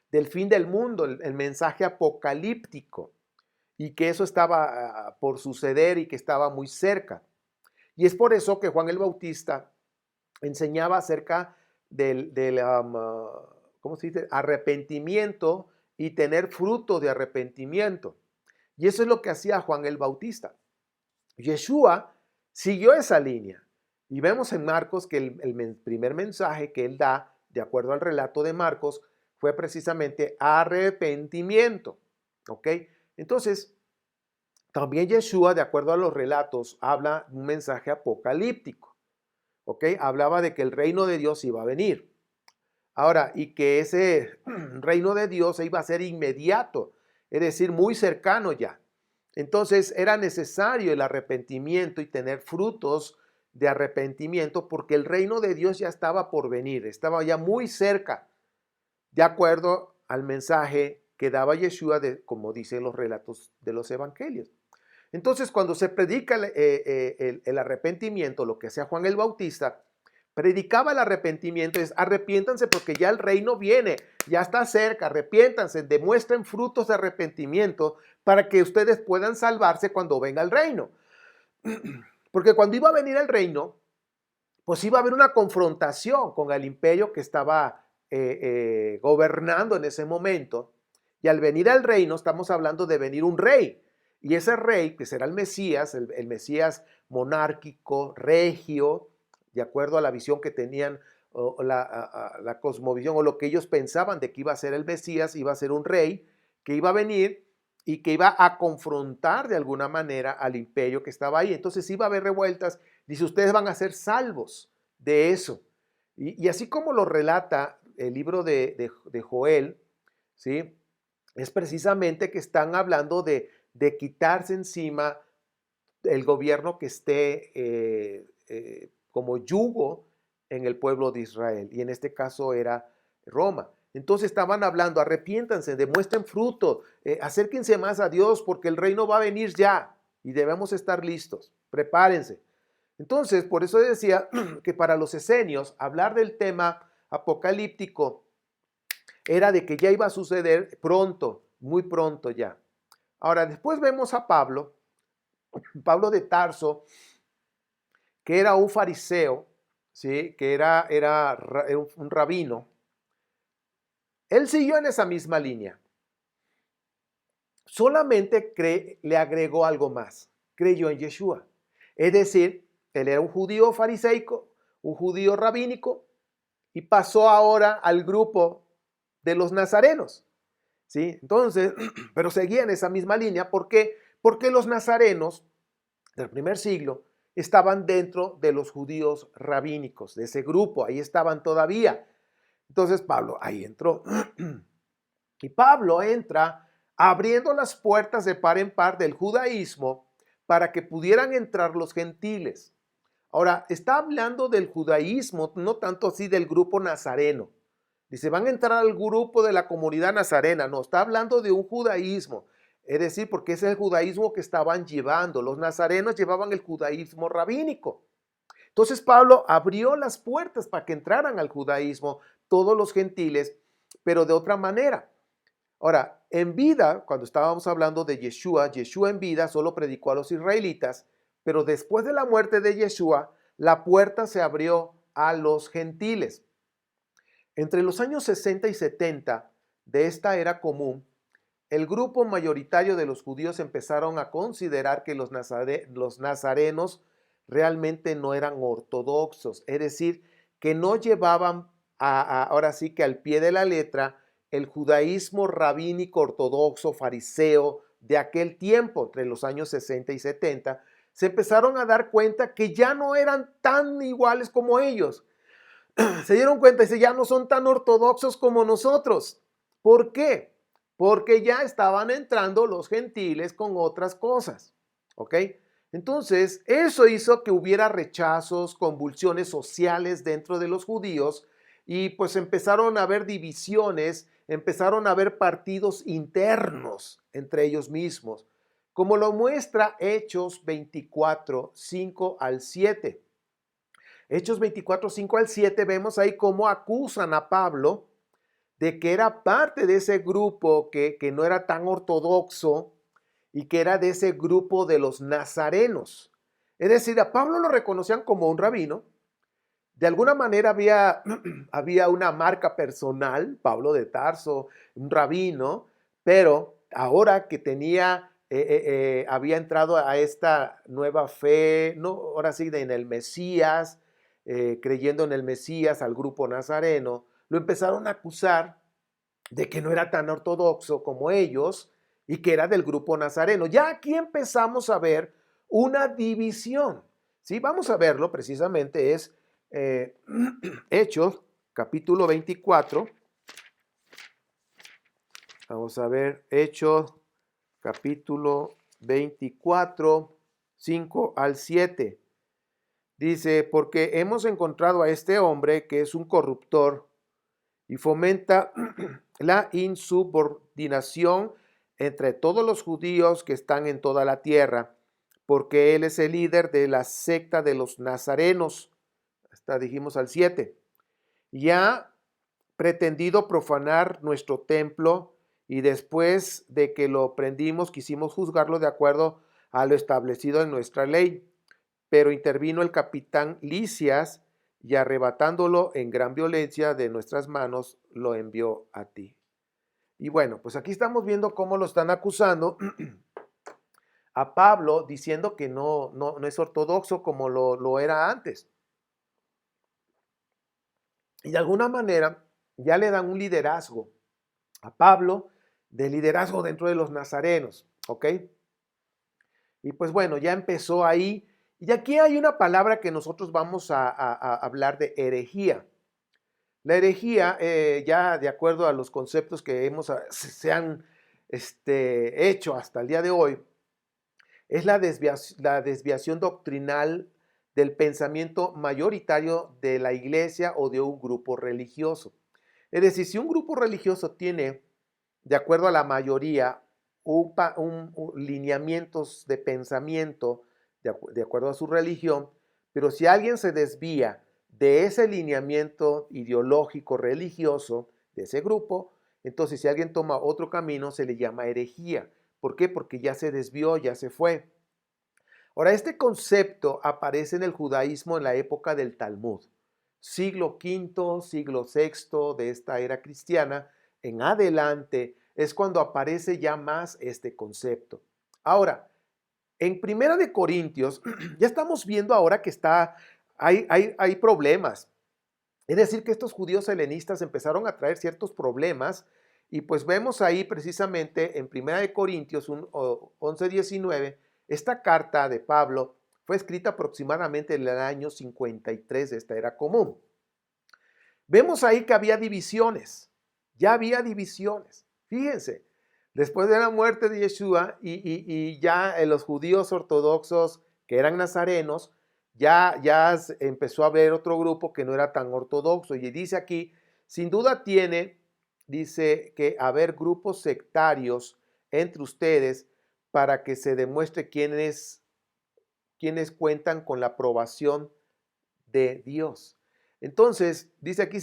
del fin del mundo, el mensaje apocalíptico, y que eso estaba por suceder y que estaba muy cerca. Y es por eso que Juan el Bautista enseñaba acerca ¿cómo se dice? Arrepentimiento y tener fruto de arrepentimiento. Y eso es lo que hacía Juan el Bautista. Yeshua siguió esa línea. Y vemos en Marcos que el primer mensaje que él da, de acuerdo al relato de Marcos, fue precisamente arrepentimiento. ¿Ok? Entonces, también Yeshua, de acuerdo a los relatos, habla de un mensaje apocalíptico. ¿ok? Hablaba de que el reino de Dios iba a venir. Ahora, y que ese reino de Dios iba a ser inmediato, es decir, muy cercano ya. Entonces era necesario el arrepentimiento y tener frutos de arrepentimiento porque el reino de Dios ya estaba por venir, estaba ya muy cerca, de acuerdo al mensaje que daba Yeshua, como dicen los relatos de los evangelios. Entonces, cuando se predica el arrepentimiento, lo que hacía Juan el Bautista, predicaba el arrepentimiento, es arrepiéntanse porque ya el reino viene, ya está cerca, arrepiéntanse, demuestren frutos de arrepentimiento para que ustedes puedan salvarse cuando venga el reino. Porque cuando iba a venir el reino, pues iba a haber una confrontación con el imperio que estaba gobernando en ese momento. Y al venir al reino, estamos hablando de venir un rey. Y ese rey, que será el Mesías, el Mesías monárquico, regio, de acuerdo a la visión que tenían, o la cosmovisión, o lo que ellos pensaban de que iba a ser el Mesías, iba a ser un rey que iba a venir y que iba a confrontar de alguna manera al imperio que estaba ahí. Entonces iba a haber revueltas. Dice, ustedes van a ser salvos de eso. Y así como lo relata el libro de Joel, ¿sí? Es precisamente que están hablando de quitarse encima el gobierno que esté como yugo en el pueblo de Israel. Y en este caso era Roma. Entonces estaban hablando, arrepiéntanse, demuestren fruto, acérquense más a Dios porque el reino va a venir ya y debemos estar listos. Prepárense. Entonces, por eso decía que para los esenios hablar del tema apocalíptico era de que ya iba a suceder pronto, muy pronto ya. Ahora, después vemos a Pablo de Tarso, que era un fariseo, ¿sí? Que era un rabino. Él siguió en esa misma línea. Solamente le agregó algo más. Creyó en Yeshua. Es decir, él era un judío fariseico, un judío rabínico, y pasó ahora al grupo de los nazarenos. ¿Sí? Entonces, pero seguía en esa misma línea. ¿Por qué? Porque los nazarenos del primer siglo estaban dentro de los judíos rabínicos, de ese grupo, ahí estaban todavía. Entonces Pablo ahí entró. Y Pablo entra abriendo las puertas de par en par del judaísmo para que pudieran entrar los gentiles. Ahora, está hablando del judaísmo, no tanto así del grupo nazareno. Dice, van a entrar al grupo de la comunidad nazarena. No, está hablando de un judaísmo. Es decir, porque ese es el judaísmo que estaban llevando. Los nazarenos llevaban el judaísmo rabínico. Entonces Pablo abrió las puertas para que entraran al judaísmo todos los gentiles, pero de otra manera. Ahora, en vida, cuando estábamos hablando de Yeshua en vida solo predicó a los israelitas, pero después de la muerte de Yeshua, la puerta se abrió a los gentiles. Entre los años 60 y 70 de esta era común, el grupo mayoritario de los judíos empezaron a considerar que los nazarenos realmente no eran ortodoxos, es decir, que no llevaban ahora sí que al pie de la letra el judaísmo rabínico ortodoxo fariseo de aquel tiempo, entre los años 60 y 70, se empezaron a dar cuenta que ya no eran tan iguales como ellos. Se dieron cuenta y ya no son tan ortodoxos como nosotros. ¿Por qué? Porque ya estaban entrando los gentiles con otras cosas, ¿ok? Entonces, eso hizo que hubiera rechazos, convulsiones sociales dentro de los judíos y pues empezaron a haber divisiones, empezaron a haber partidos internos entre ellos mismos, como lo muestra Hechos 24, 5 al 7. Hechos 24, 5 al 7, vemos ahí cómo acusan a Pablo de que era parte de ese grupo que no era tan ortodoxo y que era de ese grupo de los nazarenos. Es decir, a Pablo lo reconocían como un rabino. De alguna manera había una marca personal, Pablo de Tarso, un rabino, pero ahora que había entrado a esta nueva fe, no, ahora sí, en el Mesías, creyendo en el Mesías, al grupo nazareno, lo empezaron a acusar de que no era tan ortodoxo como ellos y que era del grupo nazareno. Ya aquí empezamos a ver una división, ¿sí? Vamos a verlo precisamente, es eh, Hechos, capítulo 24. Vamos a ver, Hechos, capítulo 24, 5 al 7. Dice, porque hemos encontrado a este hombre que es un corruptor y fomenta la insubordinación entre todos los judíos que están en toda la tierra, porque él es el líder de la secta de los nazarenos. Hasta dijimos al 7. Y ha pretendido profanar nuestro templo y después de que lo prendimos quisimos juzgarlo de acuerdo a lo establecido en nuestra ley. Pero intervino el capitán Lisias y arrebatándolo en gran violencia de nuestras manos, lo envió a ti. Y bueno, pues aquí estamos viendo cómo lo están acusando a Pablo, diciendo que no es ortodoxo como lo era antes. Y de alguna manera ya le dan un liderazgo a Pablo, de liderazgo dentro de los nazarenos, ¿ok? Y pues bueno, ya empezó ahí. Y aquí hay una palabra que nosotros vamos a hablar de herejía. La herejía, ya de acuerdo a los conceptos que se han hecho hasta el día de hoy, es la desviación doctrinal del pensamiento mayoritario de la iglesia o de un grupo religioso. Es decir, si un grupo religioso tiene, de acuerdo a la mayoría, lineamientos de pensamiento de acuerdo a su religión, pero si alguien se desvía de ese lineamiento ideológico religioso de ese grupo, entonces si alguien toma otro camino se le llama herejía. ¿Por qué? Porque ya se desvió, ya se fue. Ahora, este concepto aparece en el judaísmo en la época del Talmud, siglo V, siglo VI de esta era cristiana, en adelante es cuando aparece ya más este concepto. Ahora, en Primera de Corintios, ya estamos viendo ahora que hay problemas. Es decir, que estos judíos helenistas empezaron a traer ciertos problemas y pues vemos ahí precisamente en Primera de Corintios 11:19, esta carta de Pablo fue escrita aproximadamente en el año 53 de esta era común. Vemos ahí que había divisiones, ya había divisiones. Fíjense, después de la muerte de Yeshua y ya los judíos ortodoxos que eran nazarenos, ya empezó a haber otro grupo que no era tan ortodoxo. Y dice aquí, sin duda dice que haber grupos sectarios entre ustedes para que se demuestre quiénes cuentan con la aprobación de Dios. Entonces, dice aquí,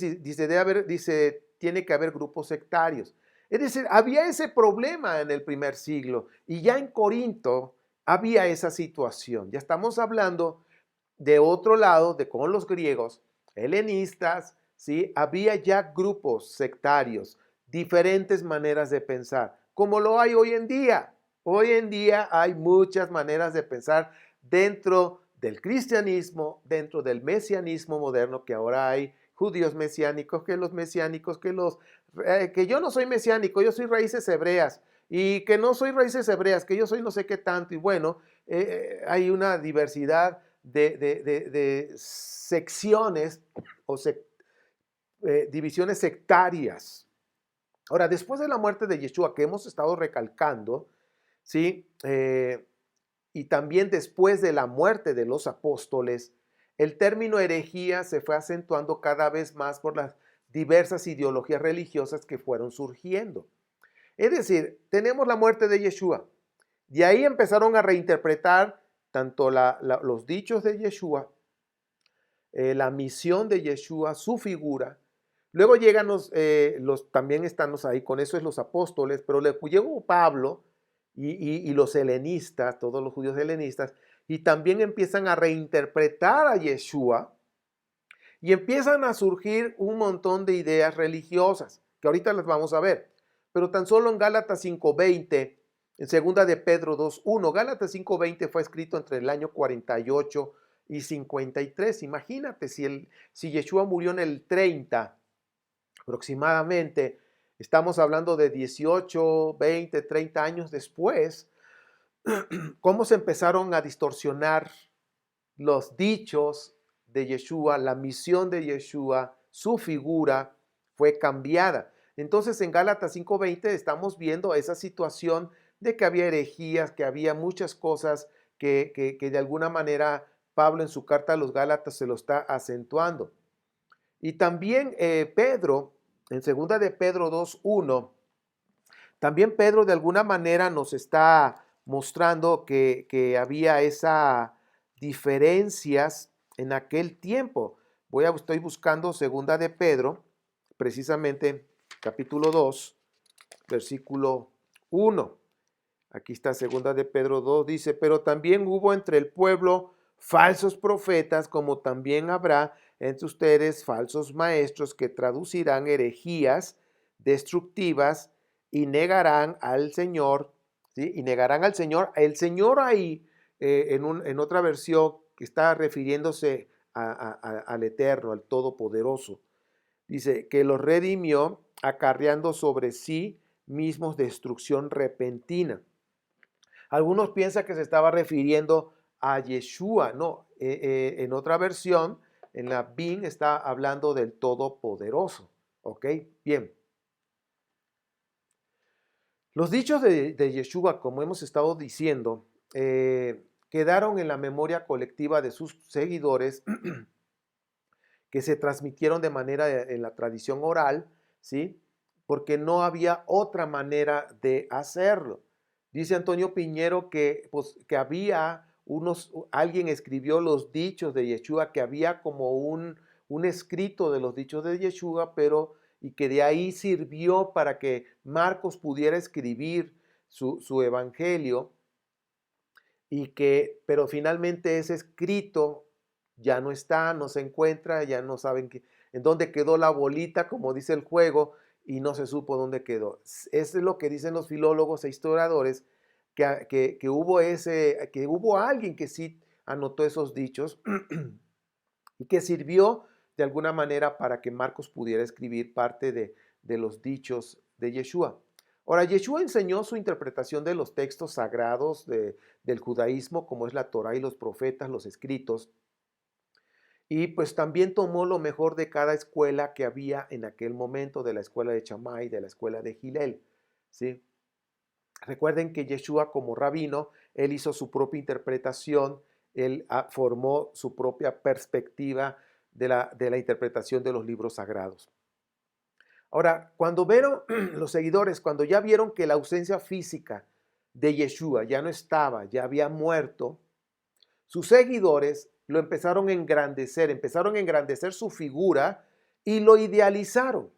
tiene que haber grupos sectarios. Es decir, había ese problema en el primer siglo y ya en Corinto había esa situación. Ya estamos hablando de otro lado, de con los griegos, helenistas, ¿sí? Había ya grupos sectarios, diferentes maneras de pensar, como lo hay hoy en día. Hoy en día hay muchas maneras de pensar dentro del cristianismo, dentro del mesianismo moderno, que ahora hay judíos mesiánicos, que los mesiánicos, que yo no soy mesiánico, yo soy raíces hebreas, y que no soy raíces hebreas, que yo soy no sé qué tanto, y bueno, hay una diversidad de secciones o divisiones sectarias. Ahora, después de la muerte de Yeshua, que hemos estado recalcando, ¿sí? Y también después de la muerte de los apóstoles, el término herejía se fue acentuando cada vez más por las diversas ideologías religiosas que fueron surgiendo. Es decir, tenemos la muerte de Yeshua. De ahí empezaron a reinterpretar tanto los dichos de Yeshua, la misión de Yeshua, su figura. Luego llegan también estamos ahí, con eso es los apóstoles, pero luego llegó Pablo y los helenistas, todos los judíos helenistas, y también empiezan a reinterpretar a Yeshua y empiezan a surgir un montón de ideas religiosas, que ahorita las vamos a ver. Pero tan solo en Gálatas 5:20, en segunda de Pedro 2:1, Gálatas 5:20 fue escrito entre el año 48 y 53. Imagínate, si Yeshua murió en el 30 aproximadamente, estamos hablando de 18, 20, 30 años después, cómo se empezaron a distorsionar los dichos de Yeshua, la misión de Yeshua, su figura fue cambiada. Entonces en Gálatas 5:20 estamos viendo esa situación de que había herejías, que había muchas cosas que de alguna manera Pablo en su carta a los Gálatas se lo está acentuando. Y también Pedro, en segunda de Pedro 2:1, también Pedro de alguna manera nos está mostrando que había esas diferencias en aquel tiempo. Estoy buscando segunda de Pedro, precisamente capítulo 2, versículo 1. Aquí está segunda de Pedro 2, dice, pero también hubo entre el pueblo falsos profetas, como también habrá entre ustedes falsos maestros que traducirán herejías destructivas y negarán al Señor, ¿sí? Y negarán al Señor. El Señor ahí, en otra versión, que está refiriéndose al Eterno, al Todopoderoso. Dice que los redimió acarreando sobre sí mismos destrucción repentina. Algunos piensan que se estaba refiriendo a Yeshua, no, en otra versión, en la BIN está hablando del Todopoderoso, ¿ok? Bien. Los dichos de Yeshua, como hemos estado diciendo, quedaron en la memoria colectiva de sus seguidores que se transmitieron de manera en la tradición oral, ¿sí? Porque no había otra manera de hacerlo. Dice Antonio Piñero que, pues, que había alguien escribió los dichos de Yeshua, que había como un escrito de los dichos de Yeshua, y que de ahí sirvió para que Marcos pudiera escribir su evangelio, pero finalmente ese escrito ya no está, no se encuentra, ya no saben en dónde quedó la bolita, como dice el juego, y no se supo dónde quedó. Eso es lo que dicen los filólogos e historiadores, que hubo alguien que sí anotó esos dichos y que sirvió de alguna manera para que Marcos pudiera escribir parte de los dichos de Yeshua. Ahora, Yeshua enseñó su interpretación de los textos sagrados del judaísmo, como es la Torá y los profetas, los escritos, y pues también tomó lo mejor de cada escuela que había en aquel momento, de la escuela de Shammai, de la escuela de Hillel, ¿sí? Recuerden que Yeshua como rabino, él hizo su propia interpretación, él formó su propia perspectiva de la interpretación de los libros sagrados. Ahora, cuando vieron los seguidores, cuando ya vieron que la ausencia física de Yeshua ya no estaba, ya había muerto, sus seguidores lo empezaron a engrandecer su figura y lo idealizaron.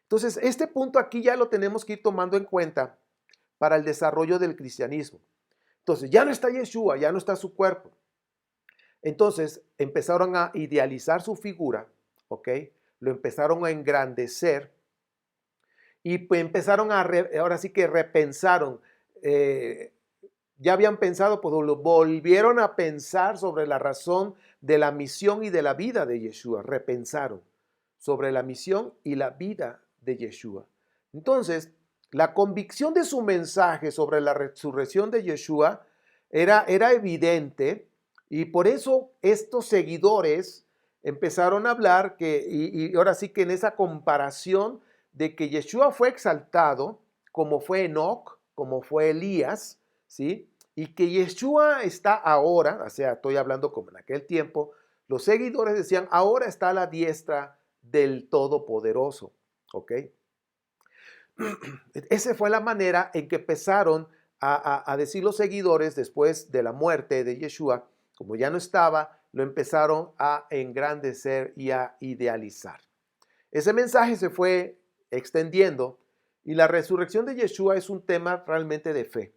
Entonces, este punto aquí ya lo tenemos que ir tomando en cuenta para el desarrollo del cristianismo. Entonces, ya no está Yeshua, ya no está su cuerpo. Entonces, empezaron a idealizar su figura, ¿ok? Lo empezaron a engrandecer y pues empezaron ahora sí que repensaron, ya habían pensado, pues lo volvieron a pensar sobre la razón de la misión y de la vida de Yeshua, repensaron sobre la misión y la vida de Yeshua. Entonces, la convicción de su mensaje sobre la resurrección de Yeshua era evidente, y por eso estos seguidores empezaron a hablar y ahora sí que en esa comparación de que Yeshua fue exaltado, como fue Enoc, como fue Elías, ¿sí? Y que Yeshua está ahora, o sea, estoy hablando como en aquel tiempo, los seguidores decían, ahora está a la diestra del Todopoderoso, ¿ok? Esa fue la manera en que empezaron a decir los seguidores después de la muerte de Yeshua, como ya no estaba, lo empezaron a engrandecer y a idealizar. Ese mensaje se fue extendiendo y la resurrección de Yeshua es un tema realmente de fe.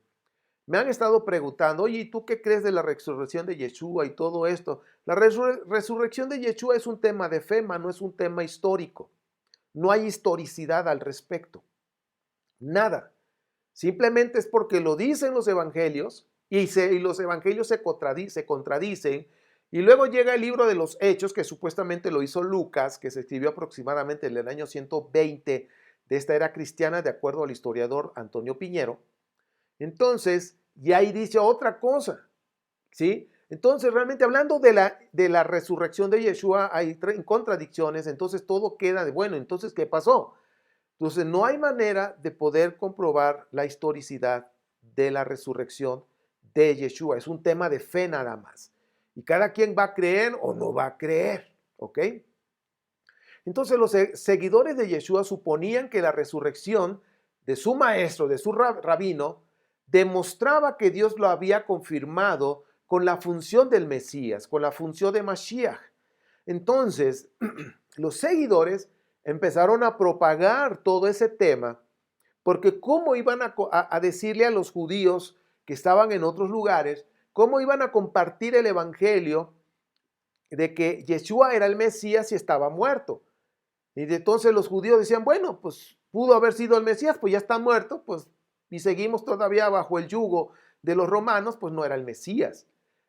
Me han estado preguntando, oye, ¿y tú qué crees de la resurrección de Yeshua y todo esto? La resurrección de Yeshua es un tema de fe, no es un tema histórico. No hay historicidad al respecto. Nada. Simplemente es porque lo dicen los evangelios y los evangelios se contradicen. Y luego llega el libro de los Hechos, que supuestamente lo hizo Lucas, que se escribió aproximadamente en el año 120 de esta era cristiana, de acuerdo al historiador Antonio Piñero. Entonces, y ahí dice otra cosa, ¿sí? Entonces, realmente hablando de la resurrección de Yeshua, hay contradicciones, entonces todo queda de, bueno, entonces, ¿qué pasó? Entonces, no hay manera de poder comprobar la historicidad de la resurrección de Yeshua. Es un tema de fe nada más. Y cada quien va a creer o no va a creer, ¿ok? Entonces, los seguidores de Yeshua suponían que la resurrección de su maestro, de su rabino, demostraba que Dios lo había confirmado con la función del Mesías, con la función de Mashiach. Entonces, los seguidores empezaron a propagar todo ese tema, porque cómo iban a decirle a los judíos que estaban en otros lugares, cómo iban a compartir el evangelio de que Yeshua era el Mesías y estaba muerto. Y entonces los judíos decían, bueno, pues pudo haber sido el Mesías, pues ya está muerto, pues y seguimos todavía bajo el yugo de los romanos, pues no era el Mesías.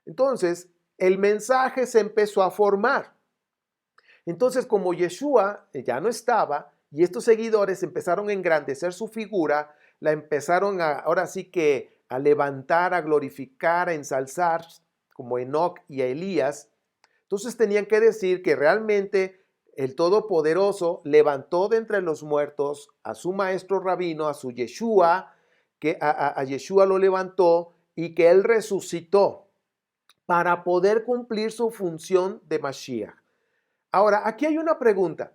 Entonces, el mensaje se empezó a formar. Entonces, como Yeshua ya no estaba y estos seguidores empezaron a engrandecer su figura, la empezaron ahora sí que a levantar, a glorificar, a ensalzar, como Enoc y a Elías. Entonces tenían que decir que realmente el Todopoderoso levantó de entre los muertos a su maestro rabino, a su Yeshua, que a Yeshua lo levantó y que él resucitó para poder cumplir su función de Mashiach. Ahora, aquí hay una pregunta.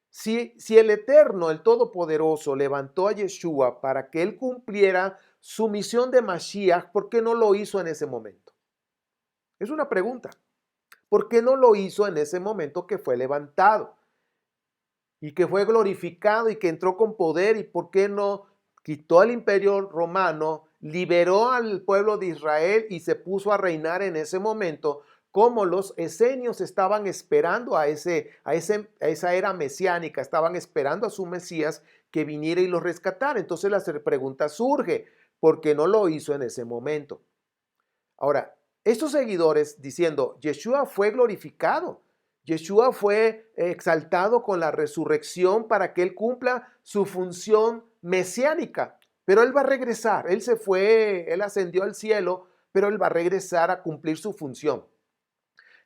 Si el Eterno, el Todopoderoso, levantó a Yeshua para que él cumpliera su misión de Mashiach, ¿por qué no lo hizo en ese momento? Es una pregunta. ¿Por qué no lo hizo en ese momento que fue levantado y que fue glorificado y que entró con poder? ¿Y por qué no quitó al imperio romano, liberó al pueblo de Israel y se puso a reinar en ese momento, como los esenios estaban esperando a esa era mesiánica, estaban esperando a su Mesías que viniera y los rescatara? Entonces la pregunta surge, ¿por qué no lo hizo en ese momento? Ahora, estos seguidores diciendo, Yeshua fue glorificado, Yeshua fue exaltado con la resurrección para que él cumpla su función mesiánica, pero él va a regresar, él se fue, él ascendió al cielo, pero él va a regresar a cumplir su función.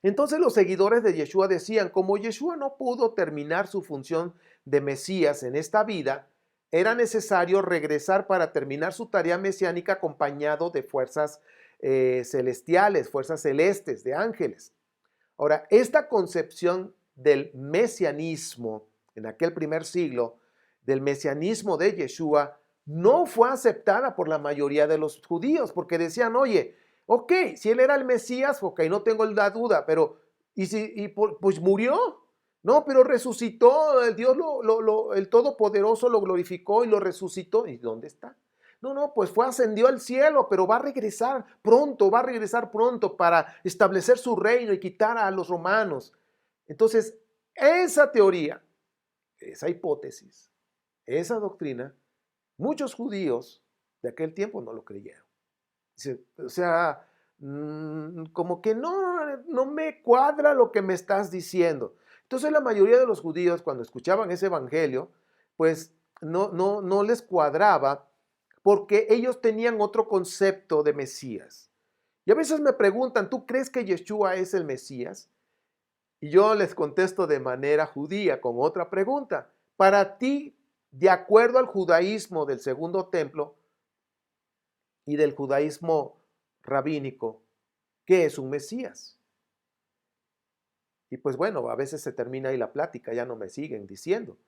Entonces los seguidores de Yeshua decían, como Yeshua no pudo terminar su función de Mesías en esta vida, era necesario regresar para terminar su tarea mesiánica acompañado de fuerzas celestiales, fuerzas celestes, de ángeles. Ahora, esta concepción del mesianismo en aquel primer siglo, del mesianismo de Yeshua, no fue aceptada por la mayoría de los judíos, porque decían, oye, ok, si él era el Mesías, ok, no tengo la duda, pero pues murió. No, pero resucitó, el Dios, el Todopoderoso lo glorificó y lo resucitó. ¿Y dónde está? No, pues ascendió al cielo, pero va a regresar pronto para establecer su reino y quitar a los romanos. Entonces, esa teoría, esa hipótesis, esa doctrina, muchos judíos de aquel tiempo no lo creyeron. O sea, como que no me cuadra lo que me estás diciendo. Entonces la mayoría de los judíos cuando escuchaban ese evangelio, pues no les cuadraba porque ellos tenían otro concepto de Mesías. Y a veces me preguntan, ¿tú crees que Yeshua es el Mesías? Y yo les contesto de manera judía con otra pregunta. Para ti, de acuerdo al judaísmo del segundo templo y del judaísmo rabínico, ¿qué es un Mesías? Y pues bueno, a veces se termina ahí la plática, ya no me siguen diciendo.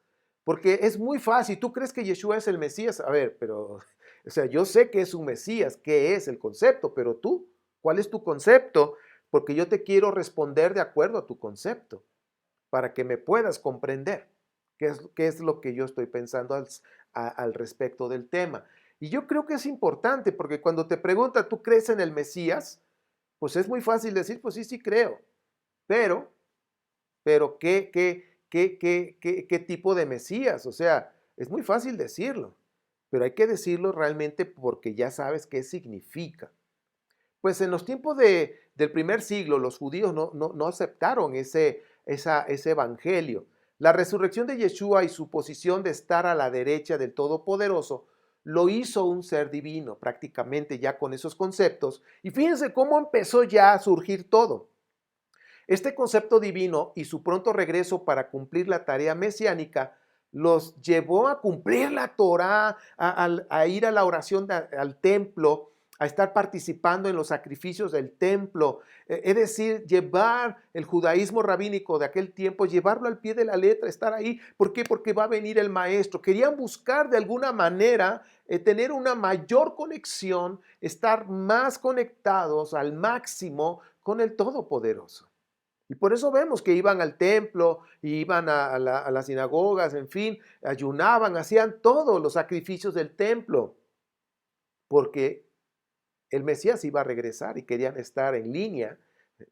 Porque es muy fácil, ¿tú crees que Yeshua es el Mesías? A ver, pero, o sea, yo sé que es un Mesías, qué es el concepto, pero tú, ¿cuál es tu concepto? Porque yo te quiero responder de acuerdo a tu concepto, para que me puedas comprender qué es lo que yo estoy pensando al respecto del tema. Y yo creo que es importante, porque cuando te preguntan, ¿tú crees en el Mesías? Pues es muy fácil decir, pues sí, sí creo, pero ¿qué tipo de Mesías? O sea, es muy fácil decirlo, pero hay que decirlo realmente porque ya sabes qué significa. Pues en los tiempos del primer siglo, los judíos no aceptaron ese evangelio. La resurrección de Yeshua y su posición de estar a la derecha del Todopoderoso lo hizo un ser divino, prácticamente ya con esos conceptos. Y fíjense cómo empezó ya a surgir todo. Este concepto divino y su pronto regreso para cumplir la tarea mesiánica los llevó a cumplir la Torá, a ir a la oración al templo, a estar participando en los sacrificios del templo, es decir, llevar el judaísmo rabínico de aquel tiempo, llevarlo al pie de la letra, estar ahí. ¿Por qué? Porque va a venir el maestro. Querían buscar de alguna manera tener una mayor conexión, estar más conectados al máximo con el Todopoderoso. Y por eso vemos que iban al templo, iban a las sinagogas, en fin, ayunaban, hacían todos los sacrificios del templo, porque el Mesías iba a regresar y querían estar en línea,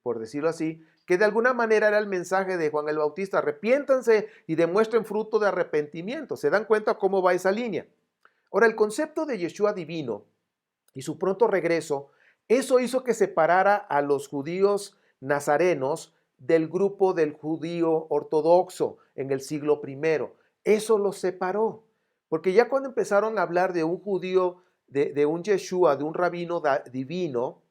por decirlo así, que de alguna manera era el mensaje de Juan el Bautista: arrepiéntanse y demuestren fruto de arrepentimiento. ¿Se dan cuenta cómo va esa línea? Ahora, el concepto de Yeshua divino y su pronto regreso, eso hizo que separara a los judíos nazarenos del grupo del judío ortodoxo en el siglo primero. Eso los separó, porque ya cuando empezaron a hablar de un judío, de un Yeshua, de un rabino divino,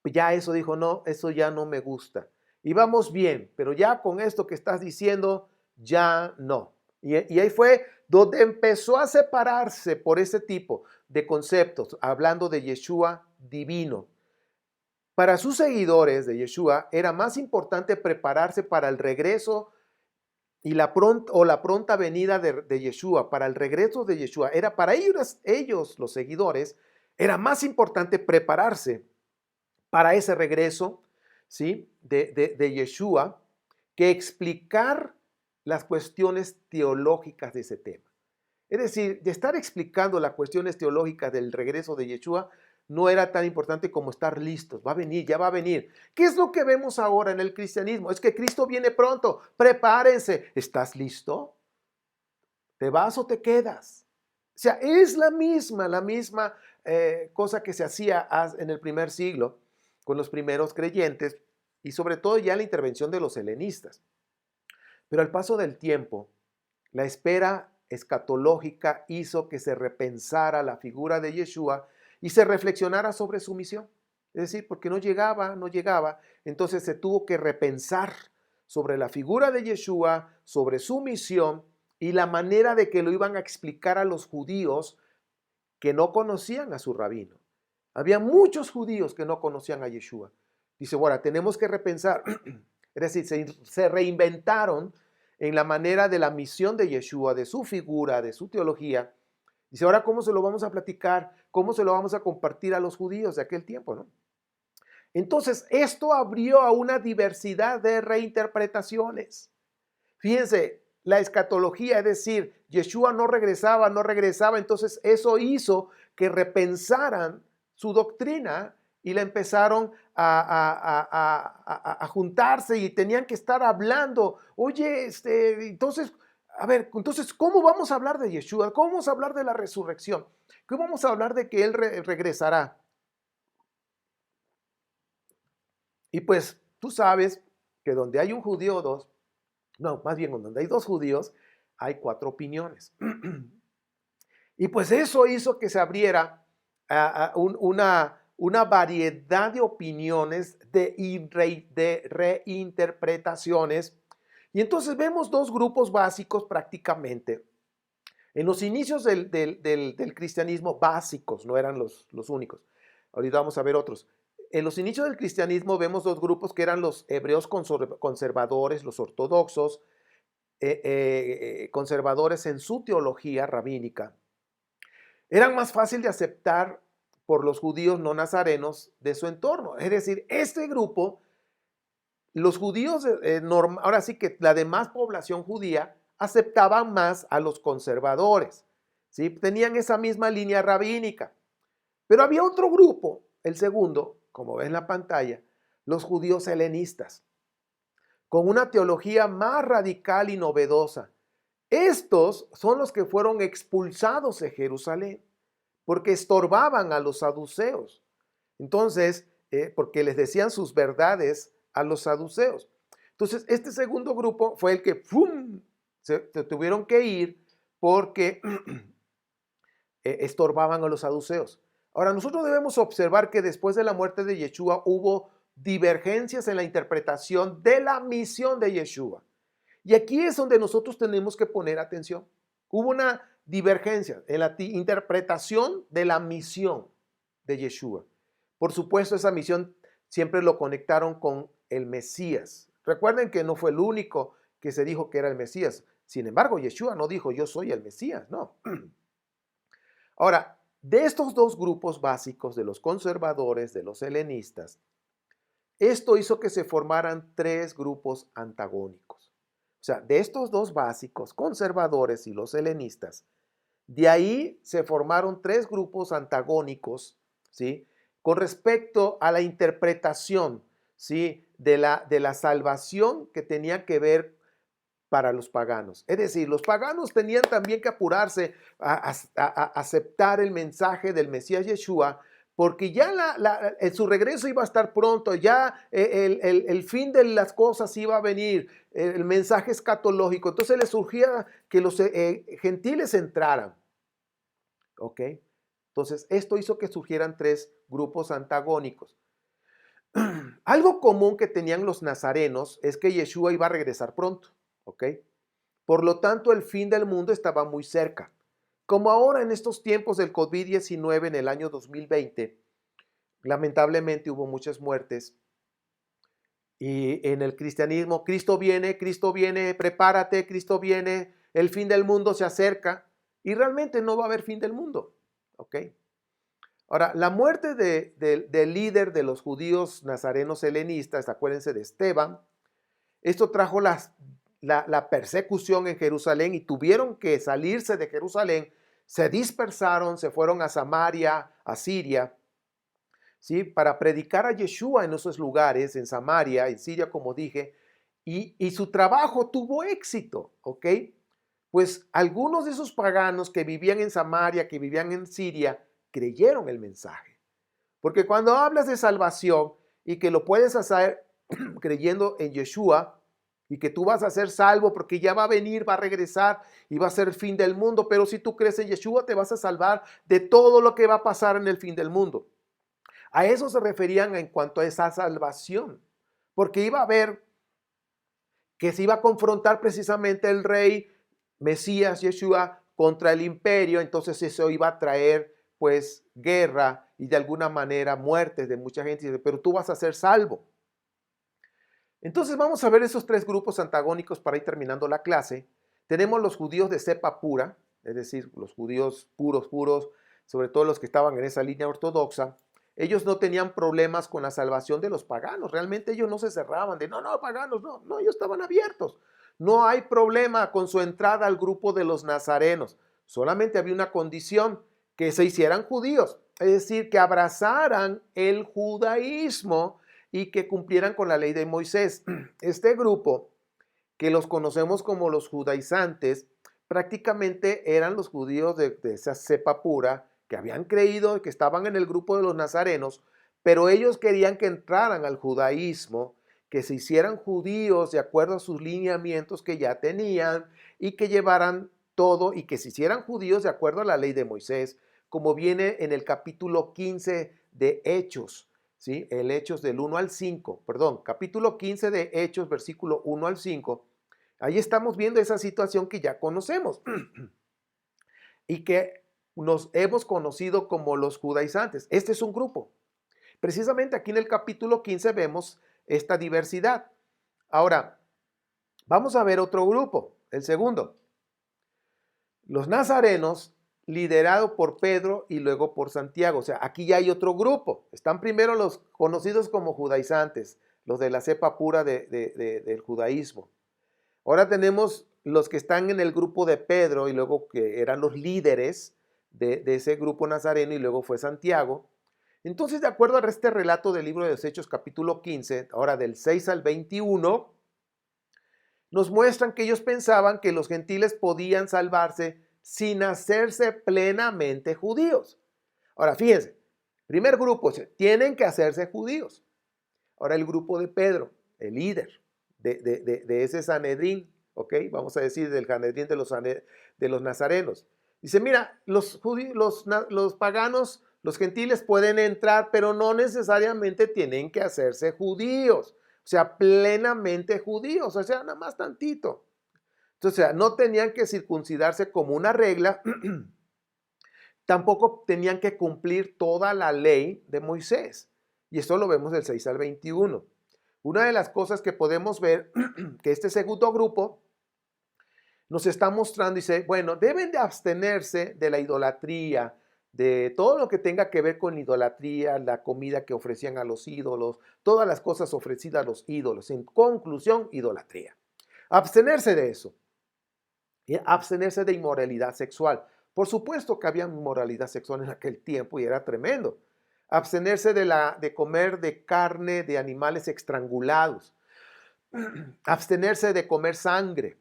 ya eso dijo: no, eso ya no me gusta. Y vamos bien, pero ya con esto que estás diciendo, ya no. Y ahí fue donde empezó a separarse por ese tipo de conceptos, hablando de Yeshua divino. Para sus seguidores de Yeshua era más importante prepararse para el regreso y la pronta venida de Yeshua, para el regreso de Yeshua. Era para ellos, los seguidores, era más importante prepararse para ese regreso, ¿sí?, de Yeshua, que explicar las cuestiones teológicas de ese tema. Es decir, de estar explicando las cuestiones teológicas del regreso de Yeshua no era tan importante como estar listos. Va a venir, ya va a venir. ¿Qué es lo que vemos ahora en el cristianismo? Es que Cristo viene pronto. Prepárense. ¿Estás listo? ¿Te vas o te quedas? O sea, es la misma cosa que se hacía en el primer siglo con los primeros creyentes y sobre todo ya la intervención de los helenistas. Pero al paso del tiempo, la espera escatológica hizo que se repensara la figura de Yeshua y se reflexionara sobre su misión. Es decir, porque no llegaba, entonces se tuvo que repensar sobre la figura de Yeshua, sobre su misión y la manera de que lo iban a explicar a los judíos que no conocían a su rabino. Había muchos judíos que no conocían a Yeshua. Dice, bueno, tenemos que repensar. Es decir, se reinventaron en la manera de la misión de Yeshua, de su figura, de su teología. Dice, ahora, ¿cómo se lo vamos a platicar? ¿Cómo se lo vamos a compartir a los judíos de aquel tiempo, no? Entonces, esto abrió a una diversidad de reinterpretaciones. Fíjense, la escatología, es decir, Yeshua no regresaba, entonces eso hizo que repensaran su doctrina y la empezaron a juntarse y tenían que estar hablando. Oye, entonces, a ver, entonces, ¿cómo vamos a hablar de Yeshua? ¿Cómo vamos a hablar de la resurrección? ¿Cómo vamos a hablar de que Él regresará? Y pues tú sabes que donde hay un judío o dos, no, más bien donde hay dos judíos, hay cuatro opiniones. Y pues eso hizo que se abriera una variedad de opiniones, de reinterpretaciones. Y entonces vemos dos grupos básicos prácticamente. En los inicios del cristianismo, básicos, no eran los únicos. Ahorita vamos a ver otros. En los inicios del cristianismo vemos dos grupos que eran los hebreos conservadores, los ortodoxos, conservadores en su teología rabínica. Eran más fácil de aceptar por los judíos no nazarenos de su entorno. Es decir, este grupo, los judíos, ahora sí que la demás población judía, aceptaban más a los conservadores, ¿sí? Tenían esa misma línea rabínica. Pero había otro grupo, el segundo, como ves en la pantalla, los judíos helenistas, con una teología más radical y novedosa. Estos son los que fueron expulsados de Jerusalén porque estorbaban a los saduceos. Entonces, porque les decían sus verdades a los saduceos. Entonces, este segundo grupo fue el que ¡fum!, se tuvieron que ir porque estorbaban a los saduceos. Ahora, nosotros debemos observar que después de la muerte de Yeshua hubo divergencias en la interpretación de la misión de Yeshua. Y aquí es donde nosotros tenemos que poner atención. Hubo una divergencia en la interpretación de la misión de Yeshua. Por supuesto, esa misión siempre lo conectaron con el Mesías. Recuerden que no fue el único que se dijo que era el Mesías. Sin embargo, Yeshua no dijo yo soy el Mesías, no. Ahora, de estos dos grupos básicos, de los conservadores, de los helenistas, esto hizo que se formaran tres grupos antagónicos. O sea, de estos dos básicos, conservadores y los helenistas, de ahí se formaron tres grupos antagónicos, ¿sí? Con respecto a la interpretación, ¿sí? de la salvación que tenía que ver para los paganos. Es decir, los paganos tenían también que apurarse a aceptar el mensaje del Mesías Yeshua, porque ya su regreso iba a estar pronto, ya el fin de las cosas iba a venir, el mensaje escatológico. Entonces les surgía que los gentiles entraran. ¿Ok? Entonces esto hizo que surgieran tres grupos antagónicos. Algo común que tenían los nazarenos es que Yeshua iba a regresar pronto. ¿Ok? Por lo tanto, el fin del mundo estaba muy cerca. Como ahora en estos tiempos del COVID-19 en el año 2020, lamentablemente hubo muchas muertes. Y en el cristianismo, Cristo viene, prepárate, Cristo viene, el fin del mundo se acerca y realmente no va a haber fin del mundo. ¿Ok? Ahora, la muerte del líder de los judíos nazarenos helenistas, acuérdense de Esteban, esto trajo la persecución en Jerusalén y tuvieron que salirse de Jerusalén, se dispersaron, se fueron a Samaria, a Siria, ¿sí? Para predicar a Yeshua en esos lugares, en Samaria, en Siria, como dije, y su trabajo tuvo éxito, ¿ok? Pues algunos de esos paganos que vivían en Samaria, que vivían en Siria, creyeron el mensaje. Porque cuando hablas de salvación y que lo puedes hacer creyendo en Yeshua y que tú vas a ser salvo porque ya va a venir, va a regresar y va a ser el fin del mundo, pero si tú crees en Yeshua te vas a salvar de todo lo que va a pasar en el fin del mundo. A eso se referían en cuanto a esa salvación, porque iba a haber que se iba a confrontar precisamente el rey Mesías Yeshua contra el imperio, entonces eso iba a traer pues guerra y de alguna manera muertes de mucha gente, pero tú vas a ser salvo. Entonces vamos a ver esos tres grupos antagónicos para ir terminando la clase. Tenemos los judíos de cepa pura, es decir, los judíos puros, sobre todo los que estaban en esa línea ortodoxa. Ellos no tenían problemas con la salvación de los paganos. Realmente ellos no se cerraban de, no, paganos, no, ellos estaban abiertos. No hay problema con su entrada al grupo de los nazarenos. Solamente había una condición, que se hicieran judíos, es decir, que abrazaran el judaísmo y que cumplieran con la ley de Moisés. Este grupo, que los conocemos como los judaizantes, prácticamente eran los judíos de esa cepa pura, que habían creído que estaban en el grupo de los nazarenos, pero ellos querían que entraran al judaísmo, que se hicieran judíos de acuerdo a sus lineamientos que ya tenían y que llevaran todo y que se hicieran judíos de acuerdo a la ley de Moisés, como viene en el capítulo 15 de Hechos, ¿sí? El Hechos del 1 al 5, perdón, capítulo 15 de Hechos, versículo 1 al 5. Ahí estamos viendo esa situación que ya conocemos y que nos hemos conocido como los judaizantes. Este es un grupo. Precisamente aquí en el capítulo 15 vemos esta diversidad. Ahora, vamos a ver otro grupo, el segundo. Los nazarenos, liderado por Pedro y luego por Santiago. O sea, aquí ya hay otro grupo. Están primero los conocidos como judaizantes, los de la cepa pura del judaísmo. Ahora tenemos los que están en el grupo de Pedro y luego que eran los líderes de ese grupo nazareno y luego fue Santiago. Entonces, de acuerdo a este relato del libro de los Hechos capítulo 15, ahora del 6 al 21, nos muestran que ellos pensaban que los gentiles podían salvarse sin hacerse plenamente judíos. Ahora, fíjense, primer grupo, tienen que hacerse judíos. Ahora el grupo de Pedro, el líder de ese Sanedrín, ¿ok? Vamos a decir del Sanedrín de los nazarenos. Dice, mira, los paganos, los gentiles pueden entrar, pero no necesariamente tienen que hacerse judíos. O sea, plenamente judíos, o sea, nada más tantito. Entonces, o sea, no tenían que circuncidarse como una regla, tampoco tenían que cumplir toda la ley de Moisés. Y esto lo vemos del 6 al 21. Una de las cosas que podemos ver, que este segundo grupo nos está mostrando, dice, bueno, deben de abstenerse de la idolatría, de todo lo que tenga que ver con idolatría, la comida que ofrecían a los ídolos, todas las cosas ofrecidas a los ídolos. En conclusión, idolatría. Abstenerse de eso. Y abstenerse de inmoralidad sexual. Por supuesto que había inmoralidad sexual en aquel tiempo y era tremendo. Abstenerse de comer de carne de animales estrangulados. Abstenerse de comer sangre.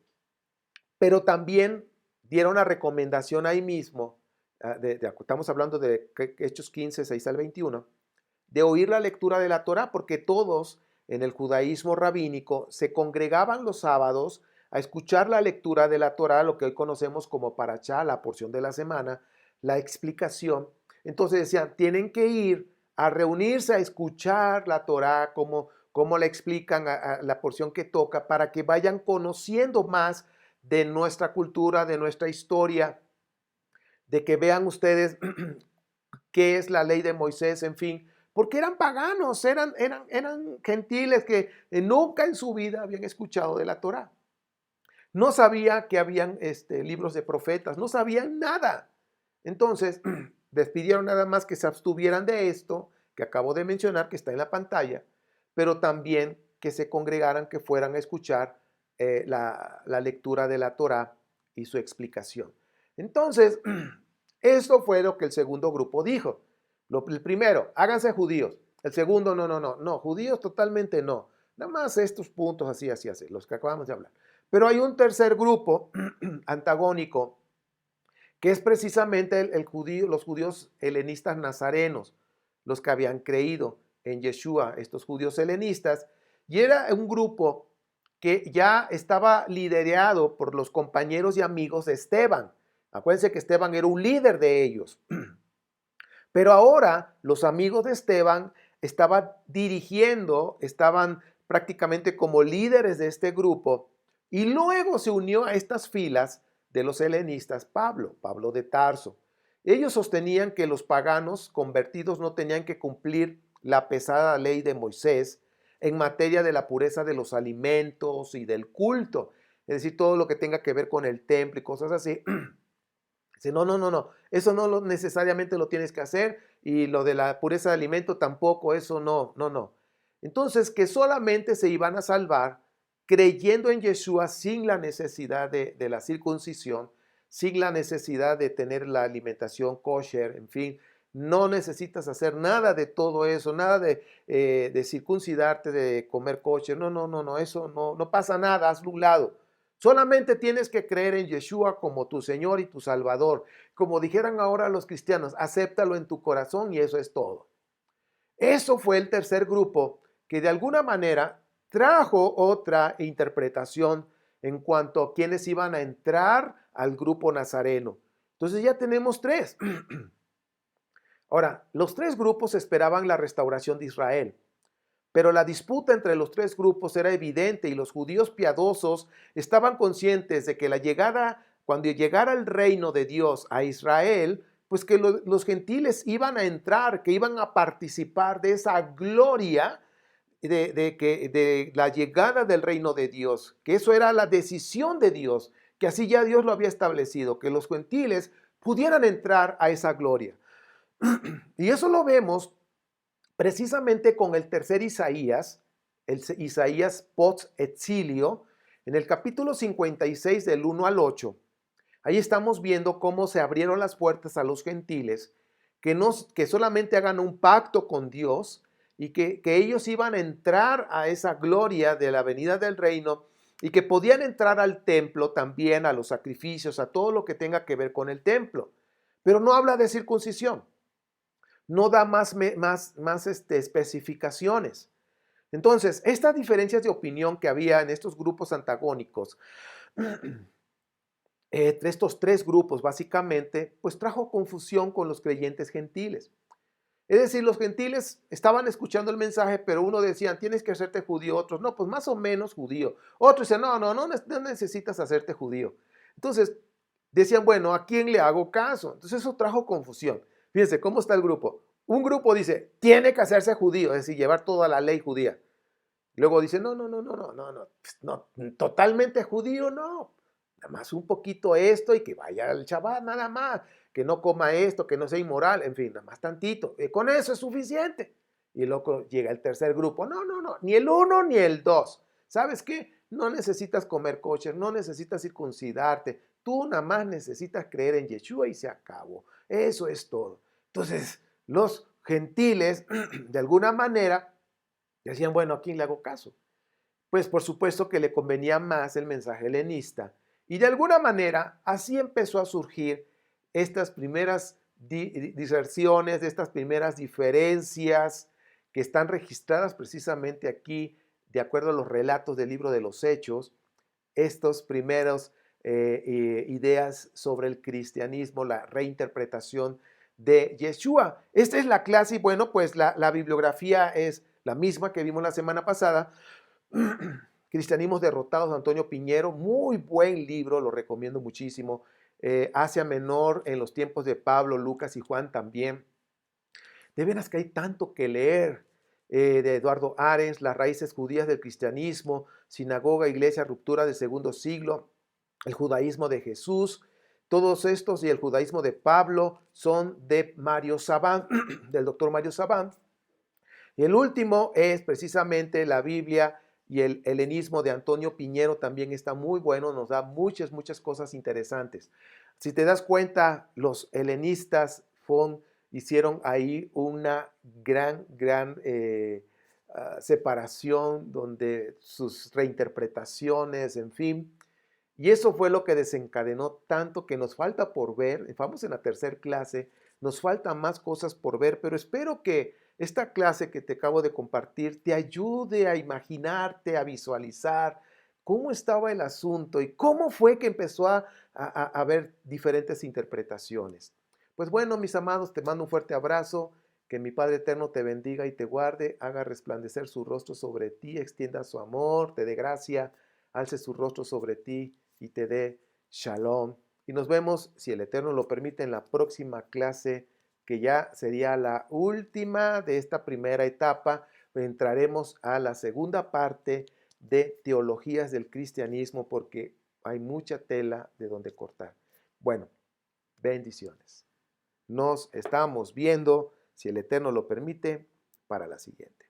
Pero también dieron una recomendación ahí mismo, estamos hablando de Hechos 15, 6 al 21, de oír la lectura de la Torá, porque todos en el judaísmo rabínico se congregaban los sábados a escuchar la lectura de la Torá, lo que hoy conocemos como parashá, la porción de la semana, la explicación. Entonces decían, tienen que ir a reunirse a escuchar la Torá, cómo la explican a la porción que toca, para que vayan conociendo más de nuestra cultura, de nuestra historia, de que vean ustedes qué es la ley de Moisés, en fin, porque eran paganos, eran gentiles que nunca en su vida habían escuchado de la Torá. No sabía que habían libros de profetas, no sabían nada. Entonces, les pidieron nada más que se abstuvieran de esto, que acabo de mencionar, que está en la pantalla, pero también que se congregaran, que fueran a escuchar la lectura de la Torá y su explicación. Entonces, esto fue lo que el segundo grupo dijo. El primero, háganse judíos. El segundo, no, judíos totalmente no. Nada más estos puntos así, los que acabamos de hablar. Pero hay un tercer grupo antagónico, que es precisamente los judíos helenistas nazarenos, los que habían creído en Yeshua, estos judíos helenistas, y era un grupo que ya estaba liderado por los compañeros y amigos de Esteban. Acuérdense que Esteban era un líder de ellos. Pero ahora los amigos de Esteban estaban dirigiendo, estaban prácticamente como líderes de este grupo, y luego se unió a estas filas de los helenistas Pablo de Tarso. Ellos sostenían que los paganos convertidos no tenían que cumplir la pesada ley de Moisés en materia de la pureza de los alimentos y del culto, es decir, todo lo que tenga que ver con el templo y cosas así. Dice, no, eso no necesariamente lo tienes que hacer, y lo de la pureza de alimento tampoco, eso no. Entonces, que solamente se iban a salvar creyendo en Yeshua sin la necesidad de la circuncisión, sin la necesidad de tener la alimentación kosher, en fin, no necesitas hacer nada de todo eso, nada de circuncidarte, de comer kosher, no, eso no pasa nada, hazlo a un lado. Solamente tienes que creer en Yeshua como tu Señor y tu Salvador. Como dijeran ahora los cristianos, acéptalo en tu corazón y eso es todo. Eso fue el tercer grupo que de alguna manera trajo otra interpretación en cuanto a quienes iban a entrar al grupo nazareno. Entonces ya tenemos tres. Ahora, los tres grupos esperaban la restauración de Israel. Pero la disputa entre los tres grupos era evidente y los judíos piadosos estaban conscientes de que cuando llegara el reino de Dios a Israel, pues que los gentiles iban a entrar, que iban a participar de esa gloria de la llegada del reino de Dios, que eso era la decisión de Dios, que así ya Dios lo había establecido, que los gentiles pudieran entrar a esa gloria. Y eso lo vemos precisamente con el tercer Isaías, el Isaías post-exilio, en el capítulo 56 del 1 al 8. Ahí estamos viendo cómo se abrieron las puertas a los gentiles, que solamente hagan un pacto con Dios y que ellos iban a entrar a esa gloria de la venida del reino y que podían entrar al templo también, a los sacrificios, a todo lo que tenga que ver con el templo. Pero no habla de circuncisión. No da más especificaciones. Entonces, estas diferencias de opinión que había en estos grupos antagónicos entre estos tres grupos, básicamente, pues trajo confusión con los creyentes gentiles. Es decir, los gentiles estaban escuchando el mensaje, pero uno decía, tienes que hacerte judío, otros, no, pues más o menos judío. Otros decían, no necesitas hacerte judío. Entonces, decían, bueno, ¿a quién le hago caso? Entonces eso trajo confusión. Fíjense, ¿cómo está el grupo? Un grupo dice, tiene que hacerse judío, es decir, llevar toda la ley judía. Luego dice, no, totalmente judío, no. Nada más un poquito esto y que vaya al Shabbat, nada más. Que no coma esto, que no sea inmoral, en fin, nada más tantito. Con eso es suficiente. Y luego llega el tercer grupo, no, ni el uno ni el dos. ¿Sabes qué? No necesitas comer kosher, no necesitas circuncidarte. Tú nada más necesitas creer en Yeshua y se acabó. Eso es todo. Entonces, los gentiles, de alguna manera, decían, bueno, ¿a quién le hago caso? Pues por supuesto que le convenía más el mensaje helenista. Y de alguna manera así empezó a surgir estas primeras diserciones, estas primeras diferencias que están registradas precisamente aquí, de acuerdo a los relatos del libro de los Hechos, estos primeros ideas sobre el cristianismo, la reinterpretación de Yeshua. Esta es la clase y bueno, pues la bibliografía es la misma que vimos la semana pasada. Cristianismos derrotados de Antonio Piñero, muy buen libro, lo recomiendo muchísimo. Asia Menor en los tiempos de Pablo, Lucas y Juan también. De veras que hay tanto que leer. De Eduardo Arens, Las raíces judías del cristianismo, Sinagoga, Iglesia, Ruptura del segundo siglo, el judaísmo de Jesús. Todos estos y el judaísmo de Pablo son de Mario Sabán, del doctor Mario Sabán. Y el último es precisamente la Biblia y el helenismo de Antonio Piñero, también está muy bueno, nos da muchas cosas interesantes. Si te das cuenta, los helenistas hicieron ahí una gran separación donde sus reinterpretaciones, en fin, y eso fue lo que desencadenó tanto que nos falta por ver. Vamos en la tercera clase, nos faltan más cosas por ver, pero espero que esta clase que te acabo de compartir te ayude a imaginarte, a visualizar cómo estaba el asunto y cómo fue que empezó a haber diferentes interpretaciones. Pues bueno, mis amados, te mando un fuerte abrazo, que mi Padre Eterno te bendiga y te guarde, haga resplandecer su rostro sobre ti, extienda su amor, te dé gracia, alce su rostro sobre ti y te dé shalom. Y nos vemos, si el Eterno lo permite, en la próxima clase, que ya sería la última de esta primera etapa. Entraremos a la segunda parte de teologías del cristianismo porque hay mucha tela de donde cortar. Bueno, bendiciones. Nos estamos viendo, si el Eterno lo permite, para la siguiente.